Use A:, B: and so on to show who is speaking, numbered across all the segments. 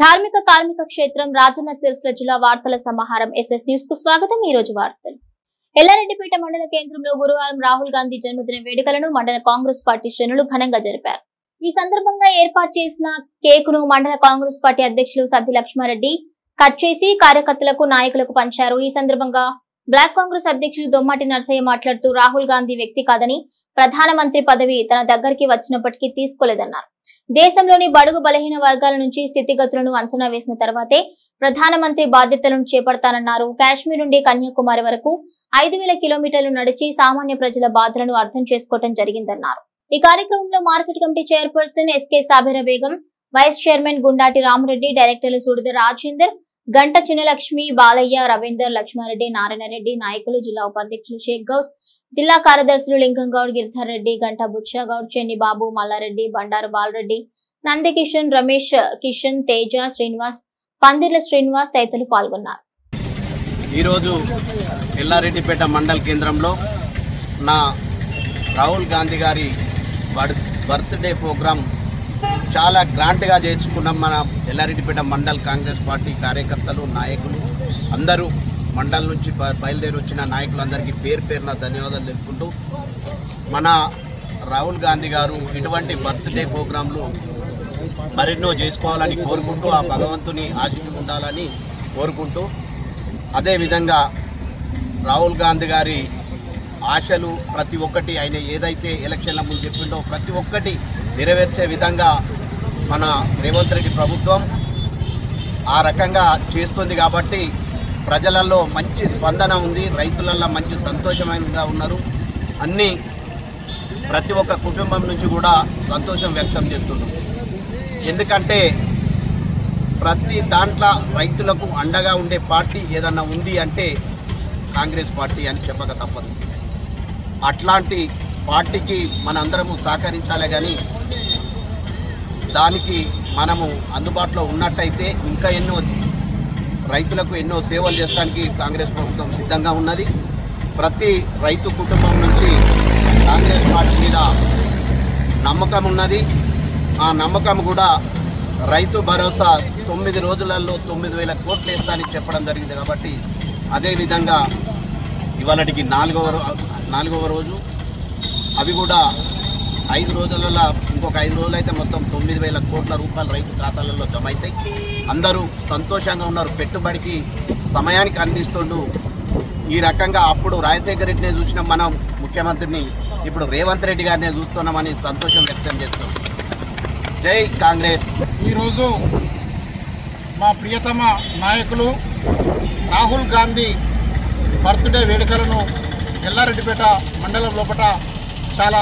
A: ధార్మిక కార్మిక క్షేత్రం రాజన్న సిరిసిల్ల జిల్లా వార్తల సమాహారం ఎస్ఎస్ న్యూస్ కు స్వాగతం। ఈ రోజు వార్తలు। ఎల్లారెడ్డిపేట మండల కేంద్రంలో గురువారం రాహుల్ గాంధీ జన్మదిన వేడుకలను మండల కాంగ్రెస్ పార్టీ శ్రేణులు ఘనంగా జరిపారు। ఈ సందర్భంగా ఏర్పాటు చేసిన కేకును మండల కాంగ్రెస్ పార్టీ అధ్యక్షులు సత్తి లక్ష్మారెడ్డి కట్ చేసి కార్యకర్తలకు నాయకులకు పంచారు। ఈ సందర్భంగా బ్లాక్ కాంగ్రెస్ అధ్యక్షుడు దొమ్మాటి నర్సయ్య మాట్లాడుతూ రాహుల్ గాంధీ వ్యక్తి కాదని ప్రధానమంత్రి పదవి తన దగ్గరికి వచ్చినప్పటికీ తీసుకోలేదన్నారు। దేశంలోని బడుగు బలహీన వర్గాల నుంచి స్థితిగతులను అంచనా వేసిన తర్వాతే ప్రధానమంత్రి బాధ్యతలను చేపడతానన్నారు। కాశ్మీర్ నుండి కన్యాకుమారి వరకు 5000 కిలోమీటర్లు నడిచి సామాన్య ప్రజల బాధలను అర్థం చేసుకోవడం జరిగిందన్నారు। ఈ కార్యక్రమంలో market committee chairperson SK Sabira Begum, vice chairman Gundati Ramareddy, డైరెక్టర్లు సుడిద రాజేందర్, గంట చిన్నలక్ష్మి, బాలయ్య, రవీందర్, లక్ష్మారెడ్డి, నారాయణరెడ్డి, నాయకులు, జిల్లా ఉపాధ్యక్షులు షేక్ గౌస్, జిల్లా కార్యదర్శులు లింగంగౌడ్, గిరిధర్ రెడ్డి, గంట బుచ్చగౌడ్, చెన్ని బాబు, మల్లారెడ్డి, బండారు బాలరెడ్డి, నందికిషన్, రమేష్ కిషన్, తేజ, శ్రీనివాస్, పందిర్ల శ్రీనివాస్ తదితరులు పాల్గొన్నారు।
B: ఈరోజు ఎల్లారెడ్డిపేట మండల కేంద్రంలో నా రాహుల్ గాంధీ గారి బర్త్డే ప్రోగ్రాం చాలా గ్రాండ్గా చేసుకున్నాం। మన ఎల్లారెడ్డిపేట మండల్ కాంగ్రెస్ పార్టీ కార్యకర్తలు, నాయకులు అందరూ మండల్ నుంచి బయలుదేరి వచ్చిన నాయకులందరికీ పేరు పేరున ధన్యవాదాలు తెలుపుకుంటూ, మన రాహుల్ గాంధీ గారు ఇటువంటి బర్త్డే ప్రోగ్రాంలు మరెన్నో చేసుకోవాలని కోరుకుంటూ, ఆ భగవంతుని ఆశీస్సులు ఉండాలని కోరుకుంటూ, అదేవిధంగా రాహుల్ గాంధీ గారి ఆశలు ప్రతి ఒక్కటి ఆయన ఏదైతే ఎలక్షన్ల ముందు చెప్పిండో ప్రతి ఒక్కటి నెరవేర్చే విధంగా మన రేవంత్ రెడ్డి ప్రభుత్వం ఆ రకంగా చేస్తుంది కాబట్టి ప్రజలలో మంచి స్పందన ఉంది, రైతులలో మంచి సంతోషంగా ఉన్నారు। ప్రతి ఒక్క కుటుంబం నుంచి కూడా సంతోషం వ్యక్తం చేస్తున్నారు। ఎందుకంటే ప్రతి దాంట్లో రైతులకు అండగా ఉండే పార్టీ ఏదన్నా ఉంది అంటే కాంగ్రెస్ పార్టీ అని చెప్పక తప్పదు। అట్లాంటి పార్టీకి మనందరము సహకరించాలి, కానీ దానికి మనము అందుబాటులో ఉన్నట్టయితే ఇంకా ఎన్నో రైతులకు ఎన్నో సేవలు చేయడానికి కాంగ్రెస్ ప్రభుత్వం సిద్ధంగా ఉన్నది। ప్రతి రైతు కుటుంబం నుంచి కాంగ్రెస్ పార్టీ మీద నమ్మకం ఉన్నది। ఆ నమ్మకం కూడా రైతు భరోసా 9 రోజులలో 9000 కోట్లు వేస్తానని చెప్పడం జరిగింది కాబట్టి, అదేవిధంగా ఇవాళకి 4వ రోజు, అవి కూడా 5 రోజులలో ఇంకొక 5 రోజులు అయితే మొత్తం 9000 కోట్ల రూపాయలు రైతు ఖాతాలలో జమ అవుతాయి। అందరూ సంతోషంగా ఉన్నారు, పెట్టుబడికి సమయానికి అందిస్తుండు। ఈ రకంగా అప్పుడు రాజశేఖర రెడ్డినే చూసినాం మనం ముఖ్యమంత్రిని, ఇప్పుడు రేవంత్ రెడ్డి గారినే చూస్తున్నామని సంతోషం వ్యక్తం చేస్తున్నాం। జై కాంగ్రెస్।
C: ఈరోజు మా ప్రియతమ నాయకులు రాహుల్ గాంధీ బర్త్డే వేడుకలను ఎల్లారెడ్డిపేట మండలం లోపల చాలా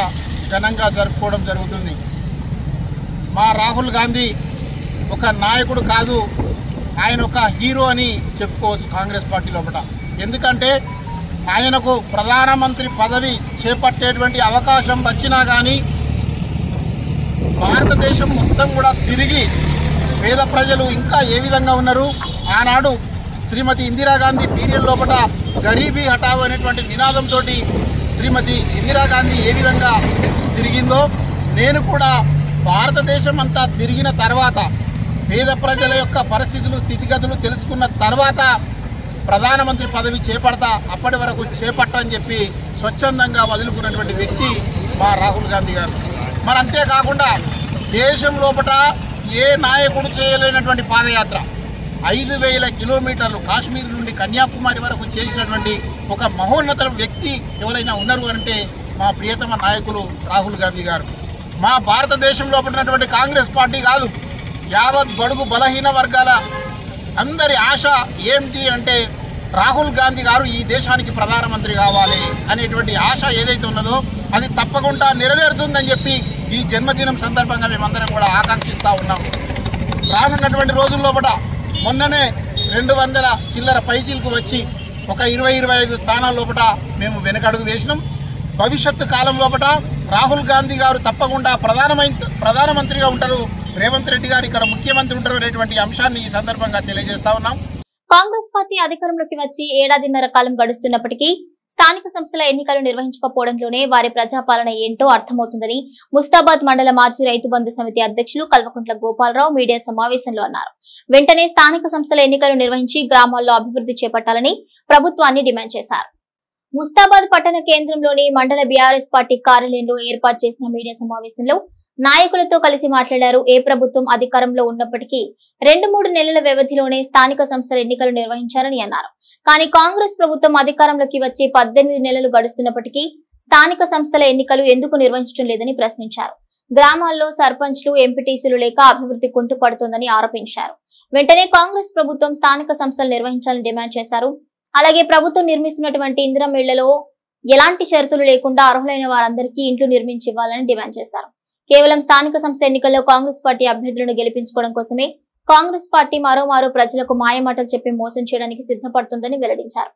C: ఘనంగా జరుపుకోవడం జరుగుతుంది। మా రాహుల్ గాంధీ ఒక నాయకుడు కాదు, ఆయన ఒక హీరో అని చెప్పుకోవచ్చు కాంగ్రెస్ పార్టీ లోపల। ఎందుకంటే ఆయనకు ప్రధానమంత్రి పదవి చేపట్టేటువంటి అవకాశం వచ్చినా కానీ భారతదేశం మొత్తం కూడా తిరిగి పేద ప్రజలు ఇంకా ఏ విధంగా ఉన్నారు, ఆనాడు శ్రీమతి ఇందిరాగాంధీ పీరియడ్ లోపల గరీబీ హటావో అనేటువంటి నినాదంతో శ్రీమతి ఇందిరాగాంధీ ఏ విధంగా తిరిగిందో, నేను కూడా భారతదేశం అంతా తిరిగిన తర్వాత పేద ప్రజల యొక్క పరిస్థితులు, స్థితిగతులు తెలుసుకున్న తర్వాత ప్రధానమంత్రి పదవి చేపడతా, అప్పటి వరకు చేపట్టని చెప్పి స్వచ్ఛందంగా వదులుకున్నటువంటి వ్యక్తి మా రాహుల్ గాంధీ గారు। మరి అంతేకాకుండా దేశం లోపల ఏ నాయకుడు చేయలేనటువంటి పాదయాత్ర 5000 కిలోమీటర్లు కాశ్మీర్ నుండి కన్యాకుమారి వరకు చేసినటువంటి ఒక మహోన్నత వ్యక్తి ఎవరైనా ఉన్నారు అంటే మా ప్రియతమ నాయకులు రాహుల్ గాంధీ గారు। మా భారతదేశంలో ఉన్నటువంటి కాంగ్రెస్ పార్టీ కాదు, యావత్ బడుగు బలహీన వర్గాల అందరి ఆశ ఏమిటి అంటే రాహుల్ గాంధీ గారు ఈ దేశానికి ప్రధానమంత్రి కావాలి అనేటువంటి ఆశ ఏదైతే ఉన్నదో అది తప్పకుండా నెరవేరుతుందని చెప్పి ఈ జన్మదినం సందర్భంగా మేమందరం కూడా ఆకాంక్షిస్తూ ఉన్నాం। రానున్నటువంటి రోజుల్లోపట మొన్ననే 200 చిల్లర పైచీలకు వచ్చి ఒక 20-25 స్థానాల లోపల మేము వెనకడుగు వేసినాం। భవిష్యత్తు కాలం లోపల రాహుల్ గాంధీ గారు తప్పకుండా ప్రధానమంత్రిగా ఉంటారు, రేవంత్ రెడ్డి గారు ఇక్కడ ముఖ్యమంత్రి ఉంటారు అనేటువంటి అంశాన్ని ఈ సందర్భంగా తెలియజేస్తా ఉన్నాం।
A: కాంగ్రెస్ పార్టీ అధికారంలోకి వచ్చి 1.5 కాలం గడుస్తున్నప్పటికీ స్థానిక సంస్థల ఎన్నికలు నిర్వహించకపోవడంలోనే వారి ప్రజాపాలన ఏంటో అర్థమవుతుందని ముస్తాబాద్ మండల మాజీ రైతు బంధు సమితి అధ్యక్షులు కల్వకుంట్ల గోపాలరావు మీడియా సమావేశంలో అన్నారు. వెంటనే స్థానిక సంస్థల ఎన్నికలు నిర్వహించి గ్రామాల్లో అభివృద్ధి చేపట్టాలని ప్రభుత్వాన్ని డిమాండ్ చేశారు. ముస్తాబాద్ పట్టణ కేంద్రంలోని మండల బీఆర్ఎస్ పార్టీ కార్యాలయంలో ఏర్పాటు చేసిన మీడియా సమావేశంలో నాయకులతో కలిసి మాట్లాడారు. ఏ ప్రభుత్వం అధికారంలో ఉన్నప్పటికీ 2-3 నెలల వ్యవధిలోనే స్థానిక సంస్థల ఎన్నికలు నిర్వహించారని అన్నారు. కానీ కాంగ్రెస్ ప్రభుత్వం అధికారంలోకి వచ్చి 18 నెలలు గడుస్తున్నప్పటికీ స్థానిక సంస్థల ఎన్నికలు ఎందుకు నిర్వహించడం లేదని ప్రశ్నించారు. గ్రామాల్లో సర్పంచ్లు, ఎంపీటీసీలు లేక అభివృద్ధి కుంటుపడుతోందని ఆరోపించారు. వెంటనే కాంగ్రెస్ ప్రభుత్వం స్థానిక సంస్థలు నిర్వహించాలని డిమాండ్ చేశారు. అలాగే ప్రభుత్వం నిర్మిస్తున్నటువంటి ఇందిరమ్మ ఇళ్లలో ఎలాంటి షరతులు లేకుండా అర్హులైన వారందరికీ ఇండ్లు నిర్మించి ఇవ్వాలని డిమాండ్ చేశారు. కేవలం స్థానిక సంస్థ ఎన్నికల్లో కాంగ్రెస్ పార్టీ అభ్యర్థులను గెలిపించుకోవడం కోసమే కాంగ్రెస్ పార్టీ మరోమారు ప్రజలకు మాయమాటలు చెప్పి మోసం చేయడానికి సిద్ధపడుతుందని వెల్లడించారు.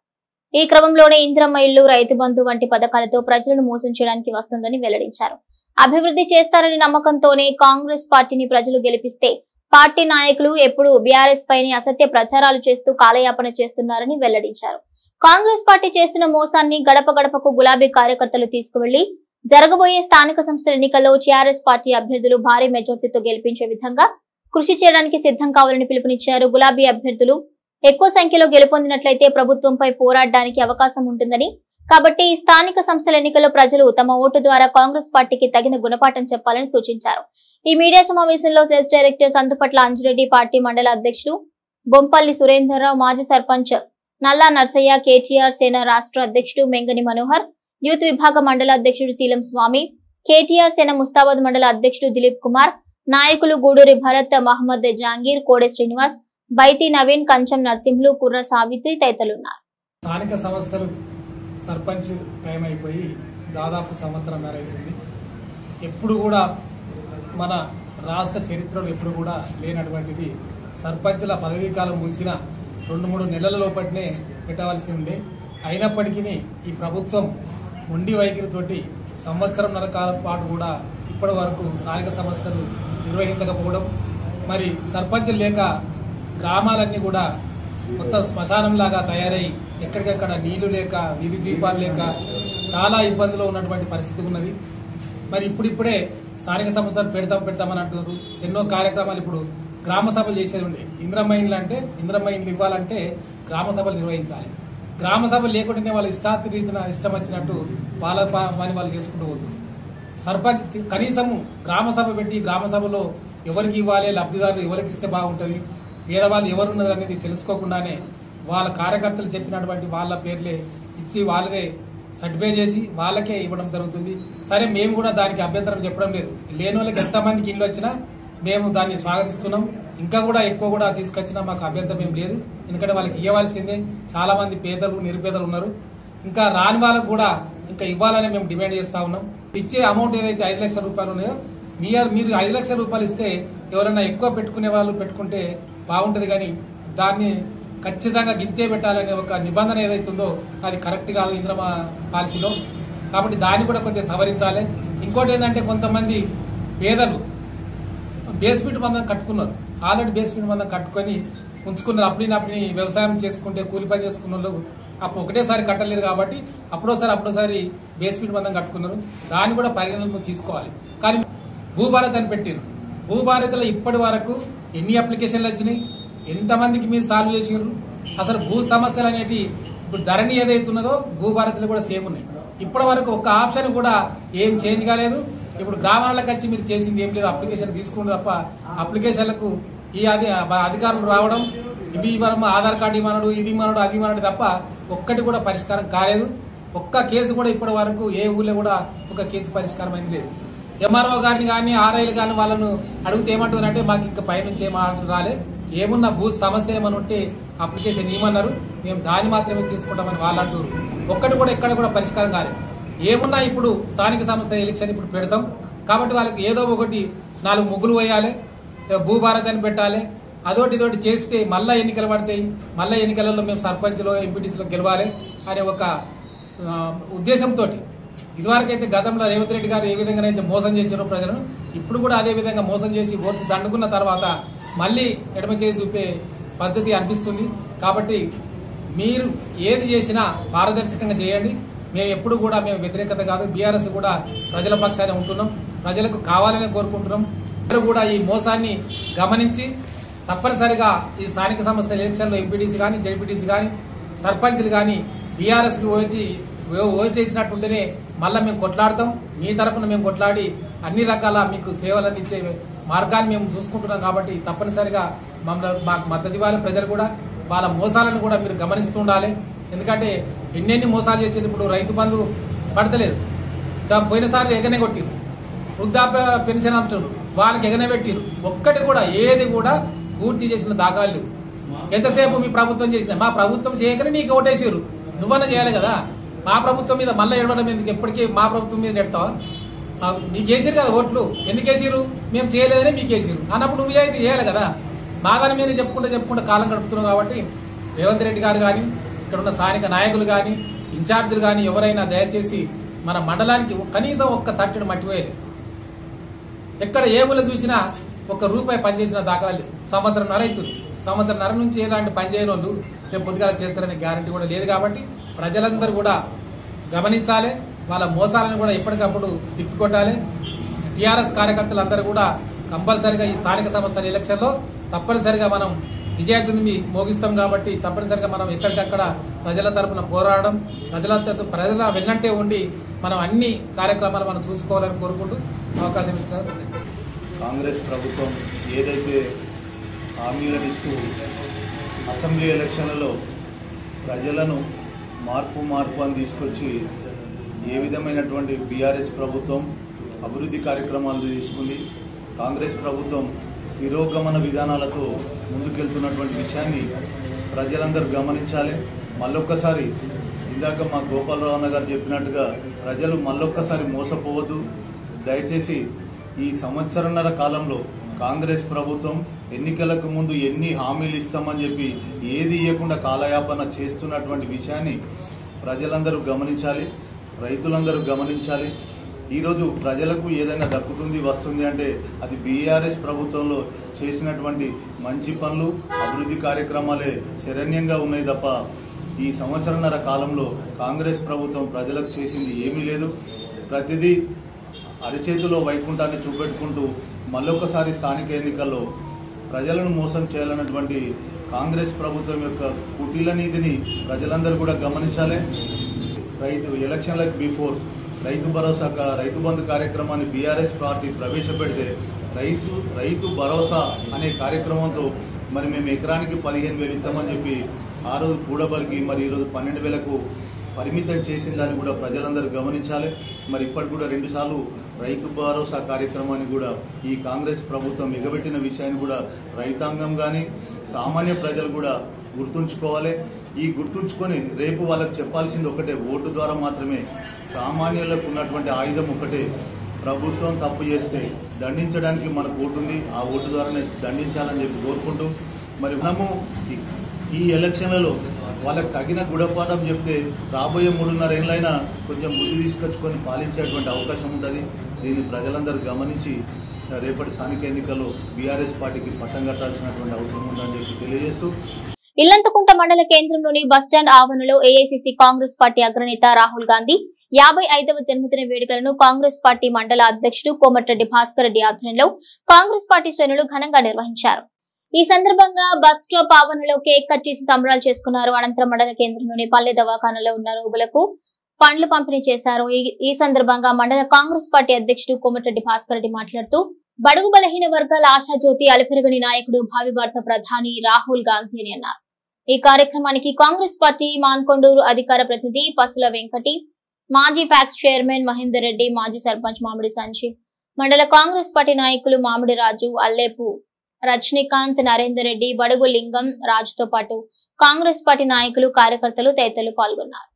A: ఈ క్రమంలోనే ఇందిరమ్మ ఇళ్లు, రైతు బంధు వంటి పథకాలతో ప్రజలను మోసం చేయడానికి వస్తుందని వెల్లడించారు. అభివృద్ధి చేస్తారని నమ్మకంతోనే కాంగ్రెస్ పార్టీని ప్రజలు గెలిపిస్తే పార్టీ నాయకులు ఎప్పుడు బీఆర్ఎస్ పైన అసత్య ప్రచారాలు చేస్తూ కాలయాపన చేస్తున్నారని వెల్లడించారు. కాంగ్రెస్ పార్టీ చేస్తున్న మోసాన్ని గడప గడపకు గులాబీ కార్యకర్తలు తీసుకువెళ్లి జరగబోయే స్థానిక సంస్థల ఎన్నికల్లో టీఆర్ఎస్ పార్టీ అభ్యర్థులు భారీ మెజార్టీతో గెలిపించే విధంగా కృషి చేయడానికి సిద్ధం కావాలని పిలుపునిచ్చారు. గులాబీ అభ్యర్థులు ఎక్కువ సంఖ్యలో గెలుపొందినట్లయితే ప్రభుత్వంపై పోరాడడానికి అవకాశం ఉంటుందని, కాబట్టి ఈ స్థానిక సంస్థల ఎన్నికల్లో ప్రజలు తమ ఓటు ద్వారా కాంగ్రెస్ పార్టీకి తగిన గుణపాఠం చెప్పాలని సూచించారు. ఈ మీడియా సమావేశంలో సెస్ డైరెక్టర్ సంతుపట్ల అంజిరెడ్డి, పార్టీ మండల అధ్యక్షులు బొంపల్లి సురేందర్రావు, మాజీ సర్పంచ్ నల్లా నర్సయ్య, కేటీఆర్ సేన రాష్ట్ర అధ్యక్షుడు మెంగని మనోహర్, యూత్ విభాగ మండల అధ్యక్షుడు శీలం స్వామి, కేటీఆర్ సేన ముస్తాబాద్ మండల అధ్యక్షుడు దిలీప్ కుమార్, నాయకులు గూడూరి భరత్, మహమ్మద్ జహాంగీర్, కోడే శ్రీనివాస్, బైతి నవీన్, కంచం నరసింహులు, కుర్ర సావిత్రి తదితరులున్నారు.
D: స్థానిక సంస్థలు సర్పంచ్ టైం అయిపోయి దాదాపు సంవత్సరంన్నర అవుతుంది. ఎప్పుడు కూడా మన రాష్ట్ర చరిత్రలో ఎప్పుడు కూడా లేనటువంటిది సర్పంచ్ల పదవీ కాలం ముగిసిన 2-3 నెలల లోపటినే పెట్టవలసి ఉండే. అయినప్పటికీ ఈ ప్రభుత్వం మొండి వైఖరితోటి సంవత్సరంన్నర కాలం పాటు కూడా ఇప్పటి వరకు స్థానిక సంస్థలు నిర్వహించకపోవడం, మరి సర్పంచులు లేక గ్రామాలన్నీ కూడా మొత్తం శ్మశానంలాగా తయారై ఎక్కడికక్కడ నీళ్లు లేక, వీధి దీపాలు లేక చాలా ఇబ్బందులు ఉన్నటువంటి పరిస్థితి ఉన్నది. మరి ఇప్పుడిప్పుడే స్థానిక సంస్థలు పెడతామని అంటున్నారు. ఎన్నో కార్యక్రమాలు ఇప్పుడు గ్రామ సభలు చేసేది ఉండే. ఇందిరమ్మ ఇండ్లు అంటే, ఇందిరమ్మ ఇండ్లు ఇవ్వాలంటే గ్రామ సభలు నిర్వహించాలి. గ్రామ సభలు లేకుండానే వాళ్ళు రీతిన ఇష్టం వచ్చినట్టు వాళ్ళ పని వాళ్ళు చేసుకుంటూ పోతుంది. సర్పంచ్ కనీసము గ్రామ సభ పెట్టి గ్రామ సభలో ఎవరికి ఇవ్వాలి, లబ్ధిదారులు ఎవరికి ఇస్తే బాగుంటుంది, పేదవాళ్ళు ఎవరున్నది అనేది తెలుసుకోకుండానే వాళ్ళ కార్యకర్తలు చెప్పినటువంటి వాళ్ళ పేర్లే ఇచ్చి వాళ్ళదే సర్టిఫై చేసి వాళ్ళకే ఇవ్వడం జరుగుతుంది. సరే, మేము కూడా దానికి అభ్యంతరం చెప్పడం లేదు. లేని వాళ్ళకి ఎంతమందికి ఇల్లు వచ్చినా మేము దాన్ని స్వాగతిస్తున్నాం. ఇంకా కూడా ఎక్కువ కూడా తీసుకొచ్చినా మాకు అభ్యంతరం ఏం లేదు. ఎందుకంటే వాళ్ళకి ఇవ్వాల్సిందే. చాలా మంది పేదలు, నిరుపేదలు ఉన్నారు. ఇంకా రాని వాళ్ళకు కూడా ఇంకా ఇవ్వాలని మేము డిమాండ్ చేస్తా ఉన్నాం. ఇచ్చే అమౌంట్ ఏదైతే 5 లక్షల రూపాయలు ఉన్నాయో మీరు 5 లక్షల రూపాయలు ఇస్తే ఎవరైనా ఎక్కువ పెట్టుకునే వాళ్ళు పెట్టుకుంటే బాగుంటుంది. కానీ దాన్ని ఖచ్చితంగా గింతే పెట్టాలనే ఒక నిబంధన ఏదైతుందో అది కరెక్ట్ కాదు ఇందిరమ్మ పాలసీలో. కాబట్టి దాన్ని కూడా కొంచెం సవరించాలి. ఇంకోటి ఏంటంటే కొంతమంది పేదలు బేస్మెంట్ మందం కట్టుకున్నారు. ఆల్రెడీ బేస్మెంట్ మందం కట్టుకొని ఉంచుకున్నారు. అప్పుడిని వ్యవసాయం చేసుకుంటే కూలి పని చేసుకున్న వాళ్ళు అప్పుడు ఒకటేసారి కట్టలేరు కాబట్టి అప్పుడోసారి బేస్మెంట్ మందం కట్టుకున్నారు. దాన్ని కూడా పరిగణనలో తీసుకోవాలి. కానీ భూభారత్ అని పెట్టారు. భూభారత్లో ఇప్పటి వరకు ఎన్ని అప్లికేషన్లు వచ్చినాయి, ఎంతమందికి మీరు సాల్వ్ చేసారు? అసలు భూ సమస్యలు అనేటి ఇప్పుడు ధరణి ఏదైతున్నదో భూభారత్లో కూడా సేమ్ ఉన్నాయి. ఇప్పటి వరకు ఒక ఆప్షన్ కూడా ఏం చేంజ్ కాలేదు. ఇప్పుడు గ్రామాలకు వచ్చి మీరు చేసింది ఏం లేదు, అప్లికేషన్ తీసుకుంటే తప్ప అప్లికేషన్లకు ఈ అధికారులు రావడం, ఇవి ఆధార్ కార్డు ఇవ్వనడు, ఇది ఇవ్వనడు, అది ఇవ్వనడు తప్ప ఒక్కటి కూడా పరిష్కారం కాలేదు. ఒక్క కేసు కూడా ఇప్పటి వరకు ఏ ఊళ్ళో కూడా ఒక కేసు పరిష్కారం అయింది లేదు. ఎంఆర్ఓ గారిని కానీ ఆర్ఐలు కానీ వాళ్ళను అడిగితే ఏమంటున్నారంటే మాకు ఇంకా పైనుంచి ఏం ఆర్డర్ రాలే, ఏమున్నా భూ సమస్య ఏమని ఉంటే అప్లికేషన్ ఇవ్వమన్నారు, మేము దాన్ని మాత్రమే తీసుకుంటామని వాళ్ళు అంటారు. ఒక్కటి కూడా ఎక్కడ కూడా పరిష్కారం కాలేదు. ఏమున్నా ఇప్పుడు స్థానిక సంస్థ ఎలక్షన్ ఇప్పుడు పెడతాం కాబట్టి వాళ్ళకి ఏదో ఒకటి 4 ముగ్గులు వేయాలి, భూభారత్ అని పెట్టాలి, అదోటి చేస్తే మళ్ళా ఎన్నికలు పడతాయి, మళ్ళా ఎన్నికలలో మేము సర్పంచ్లో ఎంపీటీసీలో గెలవాలి అనే ఒక ఉద్దేశంతో ఇదివరకైతే గతంలో రేవంత్ రెడ్డి గారు ఏ విధంగానైతే మోసం చేశారో ప్రజలను, ఇప్పుడు కూడా అదే విధంగా మోసం చేసి ఓట్లు దండుకున్న తర్వాత మళ్ళీ ఎడమ చేసి చూపే పద్ధతి అనిపిస్తుంది. కాబట్టి మీరు ఏది చేసినా పారదర్శకంగా చేయండి. మేము ఎప్పుడు కూడా మేము వ్యతిరేకత కాదు, బీఆర్ఎస్ కూడా ప్రజల పక్షానే ఉంటున్నాం, ప్రజలకు కావాలని కోరుకుంటున్నాం. అందరూ కూడా ఈ మోసాన్ని గమనించి తప్పనిసరిగా ఈ స్థానిక సంస్థల ఎలక్షన్లో ఎంపీటీసీ కానీ, జడ్పీటీసీ కానీ, సర్పంచ్లు కానీ బీఆర్ఎస్కి ఓటేసినట్టుంటేనే మళ్ళీ మేము కొట్లాడతాం. మీ తరఫున మేము కొట్లాడి అన్ని రకాల మీకు సేవలు అందించే మార్గాన్ని మేము చూసుకుంటున్నాం. కాబట్టి తప్పనిసరిగా మాకు మద్దతు ఇవ్వాలి. ప్రజలు కూడా వాళ్ళ మోసాలను కూడా మీరు గమనిస్తూ ఉండాలి. ఎందుకంటే ఎన్నెన్ని మోసాలు చేసేది. ఇప్పుడు రైతు బంధు పడతలేదు, పోయినసారి ఎగనే కొట్టిరు, వృద్ధాప్య పెన్షన్ అంటున్నారు, వాళ్ళకి ఎగనే పెట్టిరు. ఒక్కటి కూడా ఏది కూడా పూర్తి చేసిన దాఖలాలు లేవు. ఎంతసేపు మీ ప్రభుత్వం చేసింది, మా ప్రభుత్వం చేయకనే నీకు ఓటేసారు, నువ్వన్నా చేయాలి కదా. మా ప్రభుత్వం మీద మళ్ళీ ఏడవడం ఎందుకు, ఎప్పటికీ మా ప్రభుత్వం మీద నెడతావా? మీకు వేసారు కదా ఓట్లు, ఎందుకు వేసారు? మేము చేయలేదని మీకు వేసారు అన్నప్పుడు నువ్వు అయితే చేయాలి కదా. మా దాని మీద చెప్పుకుంటే కాలం గడుపుతున్నావు. కాబట్టి రేవంత్ రెడ్డి గారు కానీ, ఇక్కడ ఉన్న స్థానిక నాయకులు కానీ, ఇన్ఛార్జీలు కానీ ఎవరైనా దయచేసి మన మండలానికి కనీసం ఒక్క తట్టెడు మట్టి వేయాలి. ఎక్కడ ఏ ఊళ్ళో చూసినా ₹1 పనిచేసిన దాఖలాలు సంవత్సరంన్నర అవుతుంది. సంవత్సరంన్నర నుంచి ఎలాంటి పని చేయని వాళ్ళు రేపు పొద్దుగాల చేస్తారనే గ్యారంటీ కూడా లేదు. కాబట్టి ప్రజలందరూ కూడా గమనించాలి, వాళ్ళ మోసాలను కూడా ఎప్పటికప్పుడు తిప్పికొట్టాలి. టీఆర్ఎస్ కార్యకర్తలందరూ కూడా కంపల్సరిగా ఈ స్థానిక సంస్థల ఎలక్షన్లో తప్పనిసరిగా మనం విజయదుంది మోగిస్తాం. కాబట్టి తప్పనిసరిగా మనం ఎక్కడికక్కడ ప్రజల తరపున పోరాడడం, ప్రజల వెన్నంటే ఉండి మనం అన్ని కార్యక్రమాలు మనం చూసుకోవాలని కోరుకుంటూ అవకాశం ఇచ్చారు.
E: కాంగ్రెస్ ప్రభుత్వం ఏదైతే హామీలను ఇస్తూ అసెంబ్లీ ఎలక్షన్లలో ప్రజలను మార్పు అని తీసుకొచ్చి ఏ విధమైనటువంటి బీఆర్ఎస్ ప్రభుత్వం అభివృద్ధి కార్యక్రమాలు తీసుకుంది, కాంగ్రెస్ ప్రభుత్వం తిరోగమన విధానాలతో ముందుకెళ్తున్నటువంటి విషయాన్ని ప్రజలందరూ గమనించాలి. మళ్ళొక్కసారి ఇందాక మా గోపాలరావు అన్న గారు చెప్పినట్టుగా ప్రజలు మళ్ళొక్కసారి మోసపోవద్దు. దయచేసి ఈ సంవత్సరన్నర కాలంలో కాంగ్రెస్ ప్రభుత్వం ఎన్నికలకు ముందు ఎన్ని హామీలు ఇస్తామని చెప్పి ఏది ఇవ్వకుండా కాలయాపన చేస్తున్నటువంటి విషయాన్ని ప్రజలందరూ గమనించాలి, రైతులందరూ గమనించాలి. ఈరోజు ప్రజలకు ఏదైనా దక్కుతుంది వస్తుంది అంటే అది బీఆర్ఎస్ ప్రభుత్వంలో చేసినటువంటి మంచి పనులు, అభివృద్ధి కార్యక్రమాలే శరణ్యంగా ఉన్నాయి తప్ప ఈ సంవత్సరన్నర కాలంలో కాంగ్రెస్ ప్రభుత్వం ప్రజలకు చేసింది ఏమీ లేదు. ప్రతిదీ అరిచేతిలో వైకుంఠాన్ని చూపెట్టుకుంటూ మళ్ళొకసారి స్థానిక ఎన్నికల్లో ప్రజలను మోసం చేయాలన్నటువంటి కాంగ్రెస్ ప్రభుత్వం యొక్క కుటీల నీతిని ప్రజలందరూ కూడా గమనించాలి. ఎలక్షన్లకు బిఫోర్ రైతు బంధు కార్యక్రమాన్ని బీఆర్ఎస్ పార్టీ ప్రవేశపెడితే రైతు భరోసా అనే కార్యక్రమంతో మరి మేము ఎకరానికి 15,000 ఇస్తామని చెప్పి ఆ రోజు కూడబలికి మరి ఈరోజు 12,000కు పరిమితం చేసిన దాన్ని కూడా ప్రజలందరూ గమనించాలి. మరి ఇప్పటికి కూడా 2 సార్లు రైతు భరోసా కార్యక్రమాన్ని కూడా ఈ కాంగ్రెస్ ప్రభుత్వం ఎగబెట్టిన విషయాన్ని కూడా రైతాంగం కానీ సామాన్య ప్రజలు కూడా గుర్తుంచుకోవాలి. ఈ గుర్తుంచుకొని రేపు వాళ్ళకి చెప్పాల్సింది ఒకటే, ఓటు ద్వారా మాత్రమే. సామాన్యులకు ఉన్నటువంటి ఆయుధం ఒకటే, ప్రభుత్వం తప్పు చేస్తే దండించడానికి మనకు ఓటు ఉంది, ఆ ఓటు ద్వారానే దండించాలని చెప్పి కోరుకుంటూ మరి మనము ఈ ఎలక్షన్లలో వాళ్ళకి తగిన గుణపాఠం చెప్తే రాబోయే 3.5 ఏళ్ళైనా కొంచెం బుద్ధి తీసుకొచ్చుకొని పాలించేటువంటి అవకాశం ఉంటుంది. దీన్ని ప్రజలందరూ గమనించి రేపటి స్థానిక ఎన్నికల్లో బీఆర్ఎస్ పార్టీకి పట్టం కట్టాల్సినటువంటి అవసరం ఉందని చెప్పి తెలియజేస్తూ
A: ఇల్లంతకుంట మండల కేంద్రంలోని బస్టాండ్ ఆవరణలో ఏఐసీసీ కాంగ్రెస్ పార్టీ అగ్రనేత రాహుల్ గాంధీ 55వ జన్మదిన వేడుకలను కాంగ్రెస్ పార్టీ మండల అధ్యక్షుడు కోమటిరెడ్డి భాస్కర్ రెడ్డి ఆధ్వర్యంలో కాంగ్రెస్ పార్టీ శ్రేణులు ఘనంగా నిర్వహించారు. ఈ సందర్భంగా బస్ స్టాప్ ఆవరణలో కేక్ కట్ చేసి సంబరాలు చేసుకున్నారు. అనంతరం మండల కేంద్రంలోని పల్లె దవాఖానలో ఉన్న రోగులకు పండ్లు పంపిణీ చేశారు. ఈ సందర్భంగా మండల కాంగ్రెస్ పార్టీ అధ్యక్షుడు కోమటిరెడ్డి భాస్కర్ రెడ్డి మాట్లాడుతూ బడుగు బలహీన వర్గాల ఆశాజ్యోతి అలిపెరగని నాయకుడు భావి భారత ప్రధాని రాహుల్ గాంధీ అని అన్నారు. ఈ కార్యక్రమానికి కాంగ్రెస్ పార్టీ మాన్కొండూరు అధికార ప్రతినిధి పసుల వెంకటి, మాజీ ప్యాక్స్ చైర్మన్ మహేందర్ రెడ్డి, మాజీ సర్పంచ్ మామిడి సంజీవ్, మండల కాంగ్రెస్ పార్టీ నాయకులు మామిడి రాజు, అల్లేపు రజనీకాంత్, నరేందర్ రెడ్డి, బడుగు లింగం రాజుతో పాటు కాంగ్రెస్ పార్టీ నాయకులు, కార్యకర్తలు తదితరులు పాల్గొన్నారు.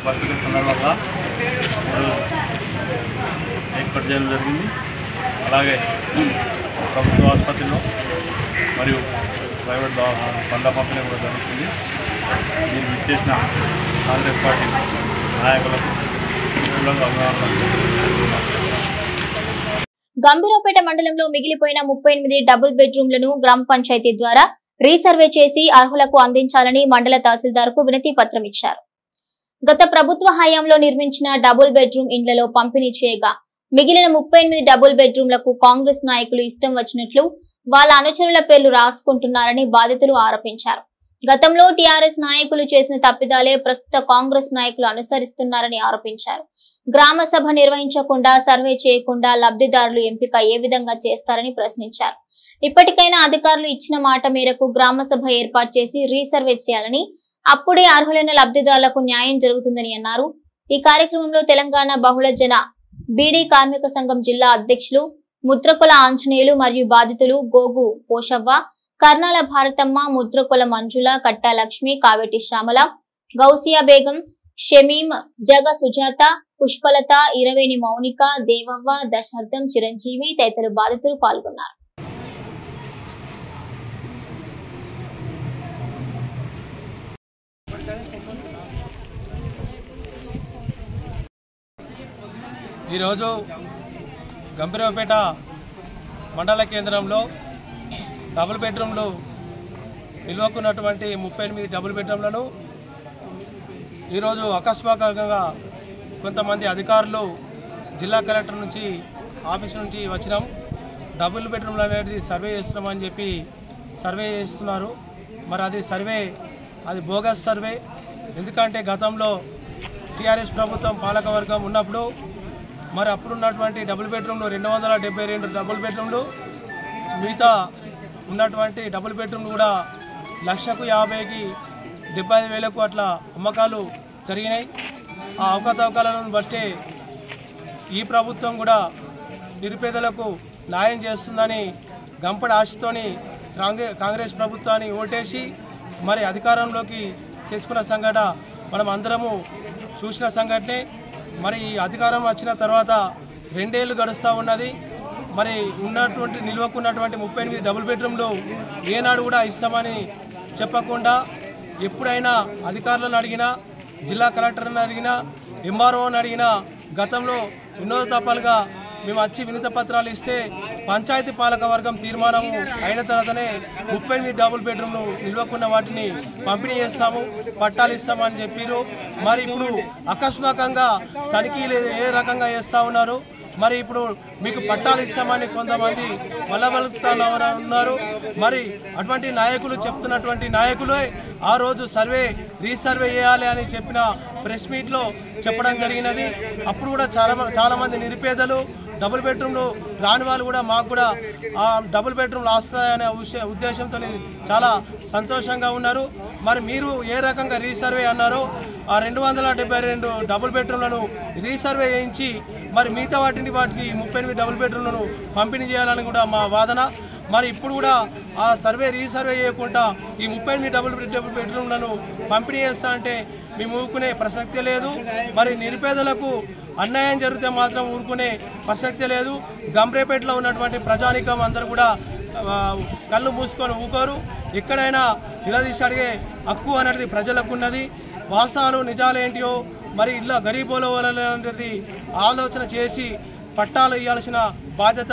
E: బర్త్డే సందర్భంగా ఏర్పాటు చేయడం జరిగింది. అలాగే ప్రభుత్వ ఆసుపత్రిలో మరియు ప్రైవేట్ పండ్ల పంపిణీ కూడా జరుగుతుంది. దీన్ని విచ్చేసిన కాంగ్రెస్ పార్టీ నాయకులకు
A: గంభీరావుపేట మండలంలో మిగిలిపోయిన 38 డబుల్ బెడ్రూమ్లను గ్రామ పంచాయతీ ద్వారా రీసర్వే చేసి అర్హులకు అందించాలని మండల తహసీల్దార్కు వినతి పత్రం ఇచ్చారు. గత ప్రభుత్వ హయాంలో నిర్మించిన డబుల్ బెడ్రూమ్ ఇండ్లలో పంపిణీ చేయగా మిగిలిన 38 డబుల్ బెడ్రూమ్లకు కాంగ్రెస్ నాయకులు ఇష్టం వచ్చినట్లు వాళ్ళ అనుచరుల పేర్లు రాసుకుంటున్నారని బాధితులు ఆరోపించారు. గతంలో టీఆర్ఎస్ నాయకులు చేసిన తప్పిదాలే ప్రస్తుత కాంగ్రెస్ నాయకులు అనుసరిస్తున్నారని ఆరోపించారు. గ్రామ సభ నిర్వహించకుండా సర్వే చేయకుండా లబ్ధిదారులు ఎంపిక ఏ విధంగా చేస్తారని ప్రశ్నించారు. ఇప్పటికైనా అధికారులు ఇచ్చిన మాట మేరకు గ్రామ సభ ఏర్పాటు చేసి రీసర్వే చేయాలని, అప్పుడే అర్హులైన లబ్ధిదారులకు న్యాయం జరుగుతుందని అన్నారు. ఈ కార్యక్రమంలో తెలంగాణ బహుళజన బీడీ కార్మిక సంఘం జిల్లా అధ్యక్షులు ముద్రకుల ఆంజనేయులు మరియు బాధితులు గోగు పోషవ్వ, కర్నాల భారతమ్మ, ముద్రకుల మంజుల, కట్టా లక్ష్మి, కావేటి శ్యామల, గౌసియా బేగం, షమీం, జగ సుజాత, పుష్పలత, ఇరవేని మౌనిక, దేవవ్వ, దశార్థం, చిరంజీవి తదితర బాధితులు పాల్గొన్నారు.
F: ఈరోజు గంభీరావుపేట మండల కేంద్రంలో డబుల్ బెడ్రూమ్లు నిల్వకున్నటువంటి 38 డబుల్ బెడ్రూమ్లను ఈరోజు అకస్మాత్తుగా కొంతమంది అధికారులు జిల్లా కలెక్టర్ నుంచి ఆఫీస్ నుంచి వచ్చినాం, డబుల్ బెడ్రూమ్లు అనేది సర్వే చేస్తున్నామని చెప్పి సర్వే చేస్తున్నారు. మరి అది సర్వే అది బోగస్ సర్వే. ఎందుకంటే గతంలో టీఆర్ఎస్ ప్రభుత్వం పాలకవర్గం ఉన్నప్పుడు మరి అప్పుడున్నటువంటి డబుల్ బెడ్రూమ్లు 272 డబుల్ బెడ్రూమ్లు, మిగతా ఉన్నటువంటి డబుల్ బెడ్రూమ్లు కూడా 1,50,000కి 75,000కు అట్లా అమ్మకాలు జరిగినాయి. ఆ అవకతవకలను బట్టే ఈ ప్రభుత్వం కూడా నిరుపేదలకు న్యాయం చేస్తుందని గంపడి ఆశతోని కాంగ్రెస్ ప్రభుత్వాన్ని ఓటేసి మరి అధికారంలోకి తెచ్చుకున్న సంఘటన మనం అందరము చూసిన సంఘటనే. మరి ఈ అధికారం వచ్చిన తర్వాత 2 ఏళ్ళు గడుస్తూ ఉన్నది. మరి ఉన్నటువంటి నిల్వకున్నటువంటి 38 డబుల్ బెడ్రూమ్లు ఏనాడు కూడా ఇస్తామని చెప్పకుండా ఎప్పుడైనా అధికారులను అడిగినా, జిల్లా కలెక్టర్ని అడిగినా, ఎంఆర్ఓని అడిగినా గతంలో ఎన్నో తపాలుగా మేము వచ్చి వినతి పత్రాలు ఇస్తే పంచాయతీ పాలక వర్గం తీర్మానం అయిన తర్వాతనే 38 డబుల్ బెడ్రూమ్లు నిల్వకున్న వాటిని పంపిణీ చేస్తాము, పట్టాలు ఇస్తామని చెప్పారు. మరి ఇప్పుడు అకస్మాత్తుగా తనిఖీలు ఏ రకంగా చేస్తూ ఉన్నారు. మరి ఇప్పుడు మీకు పట్టాలు ఇస్తామని కొంతమంది వల్లబలుకుతా ఉన్నారు. మరి అటువంటి నాయకులు చెప్తున్నటువంటి నాయకులే ఆ రోజు రీసర్వే చేయాలి అని చెప్పిన ప్రెస్ మీట్లో చెప్పడం జరిగినది. అప్పుడు కూడా చాలా మంది నిరుపేదలు డబుల్ బెడ్రూమ్లు రాని వాళ్ళు కూడా మాకు కూడా ఆ డబుల్ బెడ్రూమ్లు వస్తాయనే ఉద్దేశంతో చాలా సంతోషంగా ఉన్నారు. మరి మీరు ఏ రకంగా రీసర్వే అన్నారో ఆ 272 డబుల్ బెడ్రూమ్లను రీసర్వే చేయించి మరి మిగతా వాటికి 38 డబుల్ బెడ్రూమ్లను పంపిణీ చేయాలని కూడా మా వాదన. మరి ఇప్పుడు కూడా ఆ రీసర్వే చేయకుండా ఈ 38 డబుల్ బెడ్రూమ్లను పంపిణీ చేస్తా అంటే మేము ఊరుకునే ప్రసక్తే లేదు. మరి నిరుపేదలకు అన్యాయం జరిగితే మాత్రం ఊరుకునే ప్రసక్తే లేదు. గంభీరావుపేటలో ఉన్నటువంటి ప్రజానికం అందరూ కూడా కళ్ళు మూసుకొని ఊకోరు. ఎక్కడైనా నిలదీసి అడిగే హక్కు అనేది ప్రజలకు ఉన్నది. వాస్తవాలు నిజాలు ఏంటియో మరి ఇలా గరీబోల అనేది ఆలోచన చేసి పట్టాలు ఇవ్వాల్సిన బాధ్యత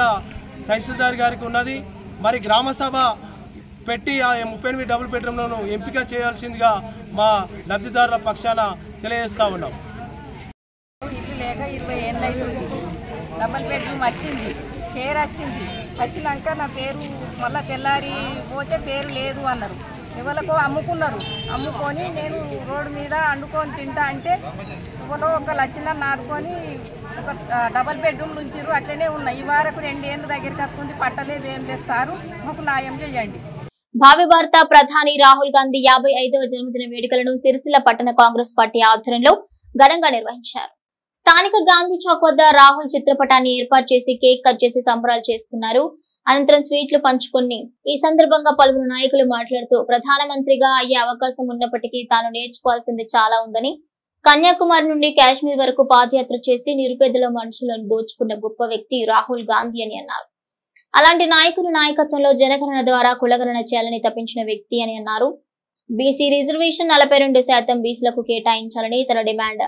F: తహసీల్దార్ గారికి ఉన్నది. మరి గ్రామ సభ పెట్టి ఆ 38 డబుల్ బెడ్రూమ్లను ఎంపిక చేయాల్సిందిగా మా లబ్ధిదారుల పక్షాన తెలియజేస్తా ఉన్నాం.
G: ఇల్లు లేక 20 ఏళ్ళు అవుతుంది. డబుల్ బెడ్రూమ్ వచ్చింది. పేరు వచ్చింది. వచ్చినాక నా పేరు మళ్ళీ తెల్లారి పోతే పేరు లేదు అన్నారు. ఎవరికో అమ్ముకున్నారు. అమ్ముకొని నేను రోడ్డు మీద వండుకొని తింటా అంటే ఎవరో ఒకళ్ళు వచ్చిందని నాడుకొని ఒక డబల్ బెడ్రూమ్లు ఉంచారు. అట్లనే ఉన్నాయి. ఈ వారకు 2 ఏళ్ళ దగ్గరికి వస్తుంది. పట్టలేదు, ఏం లేదు సారు, మాకు న్యాయం చేయండి.
A: భావి భారత ప్రధాని రాహుల్ గాంధీ 55వ జన్మదిన వేడుకలను సిరిసిల్ల పట్టణ కాంగ్రెస్ పార్టీ ఆధ్వర్యంలో ఘనంగా నిర్వహించారు. స్థానిక గాంధీ చౌక్ వద్ద రాహుల్ చిత్రపటాన్ని ఏర్పాటు చేసి కేక్ కట్ చేసి సంబరాలు చేసుకున్నారు. అనంతరం స్వీట్లు పంచుకుని ఈ సందర్భంగా పలువురు నాయకులు మాట్లాడుతూ ప్రధానమంత్రిగా అయ్యే అవకాశం ఉన్నప్పటికీ తాను నేర్చుకోవాల్సింది చాలా ఉందని, కన్యాకుమారి నుండి కాశ్మీర్ వరకు పాదయాత్ర చేసి నిరుపేదల మనుషులను దోచుకున్న గొప్ప వ్యక్తి రాహుల్ గాంధీ అని అన్నారు. అలాంటి నాయకుల నాయకత్వంలో జనగణన ద్వారా కులగణన చేయాలని తప్పించిన వ్యక్తి అని అన్నారు. బీసీ రిజర్వేషన్ 42% బీసీలకు కేటాయించాలని తన డిమాండ్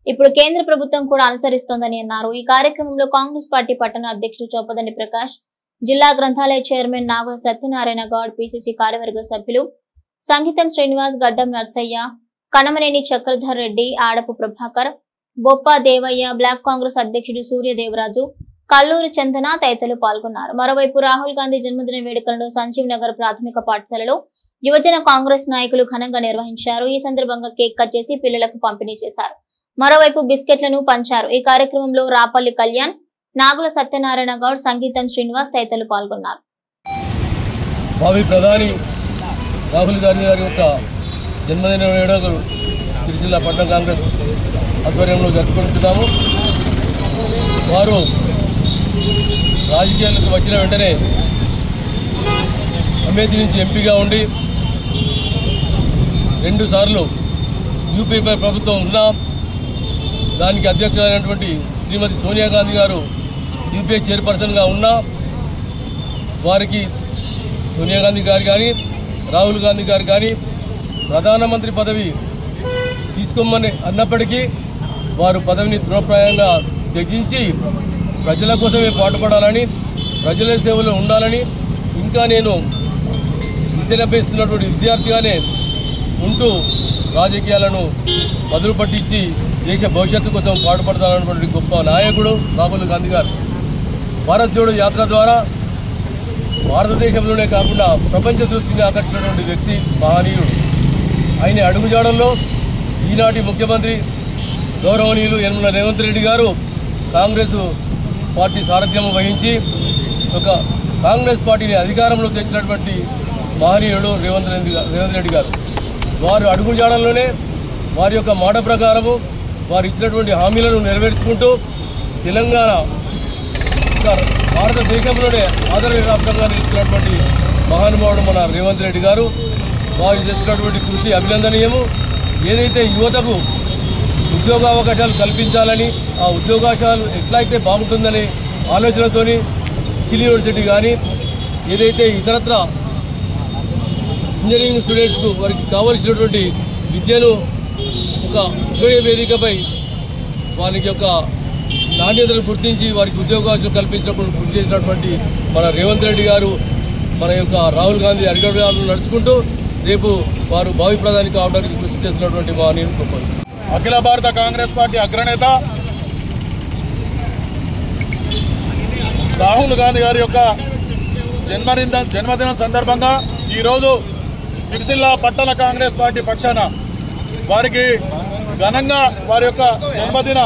A: ఇప్పుడు కేంద్ర ప్రభుత్వం కూడా అనుసరిస్తోందని అన్నారు. ఈ కార్యక్రమంలో కాంగ్రెస్ పార్టీ పట్టణ అధ్యక్షుడు చొప్పదండి ప్రకాష్, జిల్లా గ్రంథాలయ చైర్మన్ నాగుల సత్యనారాయణ గౌడ్, పిసిసి కార్యవర్గ సభ్యులు సంగీతం శ్రీనివాస్, గడ్డం నర్సయ్య, కనమనేని చక్రధర్ రెడ్డి, ఆడపు ప్రభాకర్, బొప్ప దేవయ్య, బ్లాక్ కాంగ్రెస్ అధ్యక్షుడు సూర్యదేవరాజు, కల్లూరు చందన తదితరులు పాల్గొన్నారు. మరోవైపు రాహుల్ గాంధీ జన్మదిన వేడుకలను సంజీవ్ నగర్ ప్రాథమిక పాఠశాలలో యువజన కాంగ్రెస్ నాయకులు ఘనంగా నిర్వహించారు. ఈ సందర్భంగా కేక్ కట్ చేసి పిల్లలకు పంపిణీ చేశారు. మరోవైపు బిస్కెట్లను పంచారు. ఈ కార్యక్రమంలో రాపల్లి కళ్యాణ్, నాగుల సత్యనారాయణ గౌడ్, సంగీతం శ్రీనివాస్ తదితరులు పాల్గొన్నారు.
H: భావి ప్రధాని రాహుల్ గాంధీ గారి యొక్క జన్మదిన వేడుకలు సిరిసిల్ల పట్టణ కాంగ్రెస్ ఆధ్వర్యంలో జరుపుకుంటున్నాము. వారు రాజకీయాలకు వచ్చిన వెంటనే అమేథీ నుంచి ఎంపీగా ఉండి 2 సార్లు యూపీ ప్రభుత్వం ఉన్నా దానికి అధ్యక్షులైనటువంటి శ్రీమతి సోనియా గాంధీ గారు యూపీఏ చైర్పర్సన్గా ఉన్నా వారికి సోనియా గాంధీ గారు కానీ రాహుల్ గాంధీ గారు కానీ ప్రధానమంత్రి పదవి తీసుకోమని అన్నప్పటికీ వారు పదవిని తృణప్రాయంగా త్యజించి ప్రజల కోసమే పాటుపడాలని, ప్రజల సేవలో ఉండాలని, ఇంకా నేను విద్యనభ్యసిస్తున్నటువంటి విద్యార్థిగానే ఉంటూ రాజకీయాలను మొదలు పట్టించి దేశ భవిష్యత్తు కోసం పాటుపడతానన్నటువంటి గొప్ప నాయకుడు రాహుల్ గాంధీ గారు. భారత్ జోడో యాత్ర ద్వారా భారతదేశంలోనే కాకుండా ప్రపంచ దృష్టిని ఆకర్షించినటువంటి వ్యక్తి, మహనీయుడు. ఆయన అడుగుజాడల్లో ఈనాటి ముఖ్యమంత్రి గౌరవనీయులు యనమల రేవంత్ రెడ్డి గారు కాంగ్రెస్ పార్టీ సారథ్యం వహించి ఒక కాంగ్రెస్ పార్టీని అధికారంలో తెచ్చినటువంటి మహనీయుడు రేవంత్ రెడ్డి గారు. వారు అడుగుజాడల్లోనే వారి యొక్క మాట ప్రకారము వారు ఇచ్చినటువంటి హామీలను నెరవేర్చుకుంటూ తెలంగాణ భారతదేశంలోనే ఆదరణ రాష్ట్రంగా నిలుస్తున్నటువంటి మహానుభావుడు మన రేవంత్ రెడ్డి గారు. వారు చేసినటువంటి కృషి అభినందనీయము. ఏదైతే యువతకు ఉద్యోగ అవకాశాలు కల్పించాలని, ఆ ఉద్యోగావకాశాలు ఎట్లయితే బాగుంటుందనే ఆలోచనతోని స్కిల్ యూనివర్సిటీ కానీ ఏదైతే ఇతరత్ర ఇంజనీరింగ్ స్టూడెంట్స్కు వారికి కావలసినటువంటి విద్యను ఒక ఉద్యోగ వేదికపై వారికి యొక్క నాణ్యతను గుర్తించి వారికి ఉద్యోగావకాశాలు కల్పించినప్పుడు కృషి చేసినటువంటి మన రేవంత్ రెడ్డి గారు మన యొక్క రాహుల్ గాంధీ అడుగుజాడలను నడుచుకుంటూ రేపు వారు భావి ప్రధాని కావడానికి కృషి చేసినటువంటి మా నేను
C: అఖిల భారత కాంగ్రెస్ పార్టీ అగ్రనేత రాహుల్ గాంధీ గారి యొక్క జన్మదినం సందర్భంగా ఈరోజు సిరిసిల్ల పట్టణ కాంగ్రెస్ పార్టీ పక్షాన వారికి ఘనంగా వారి యొక్క జన్మదిన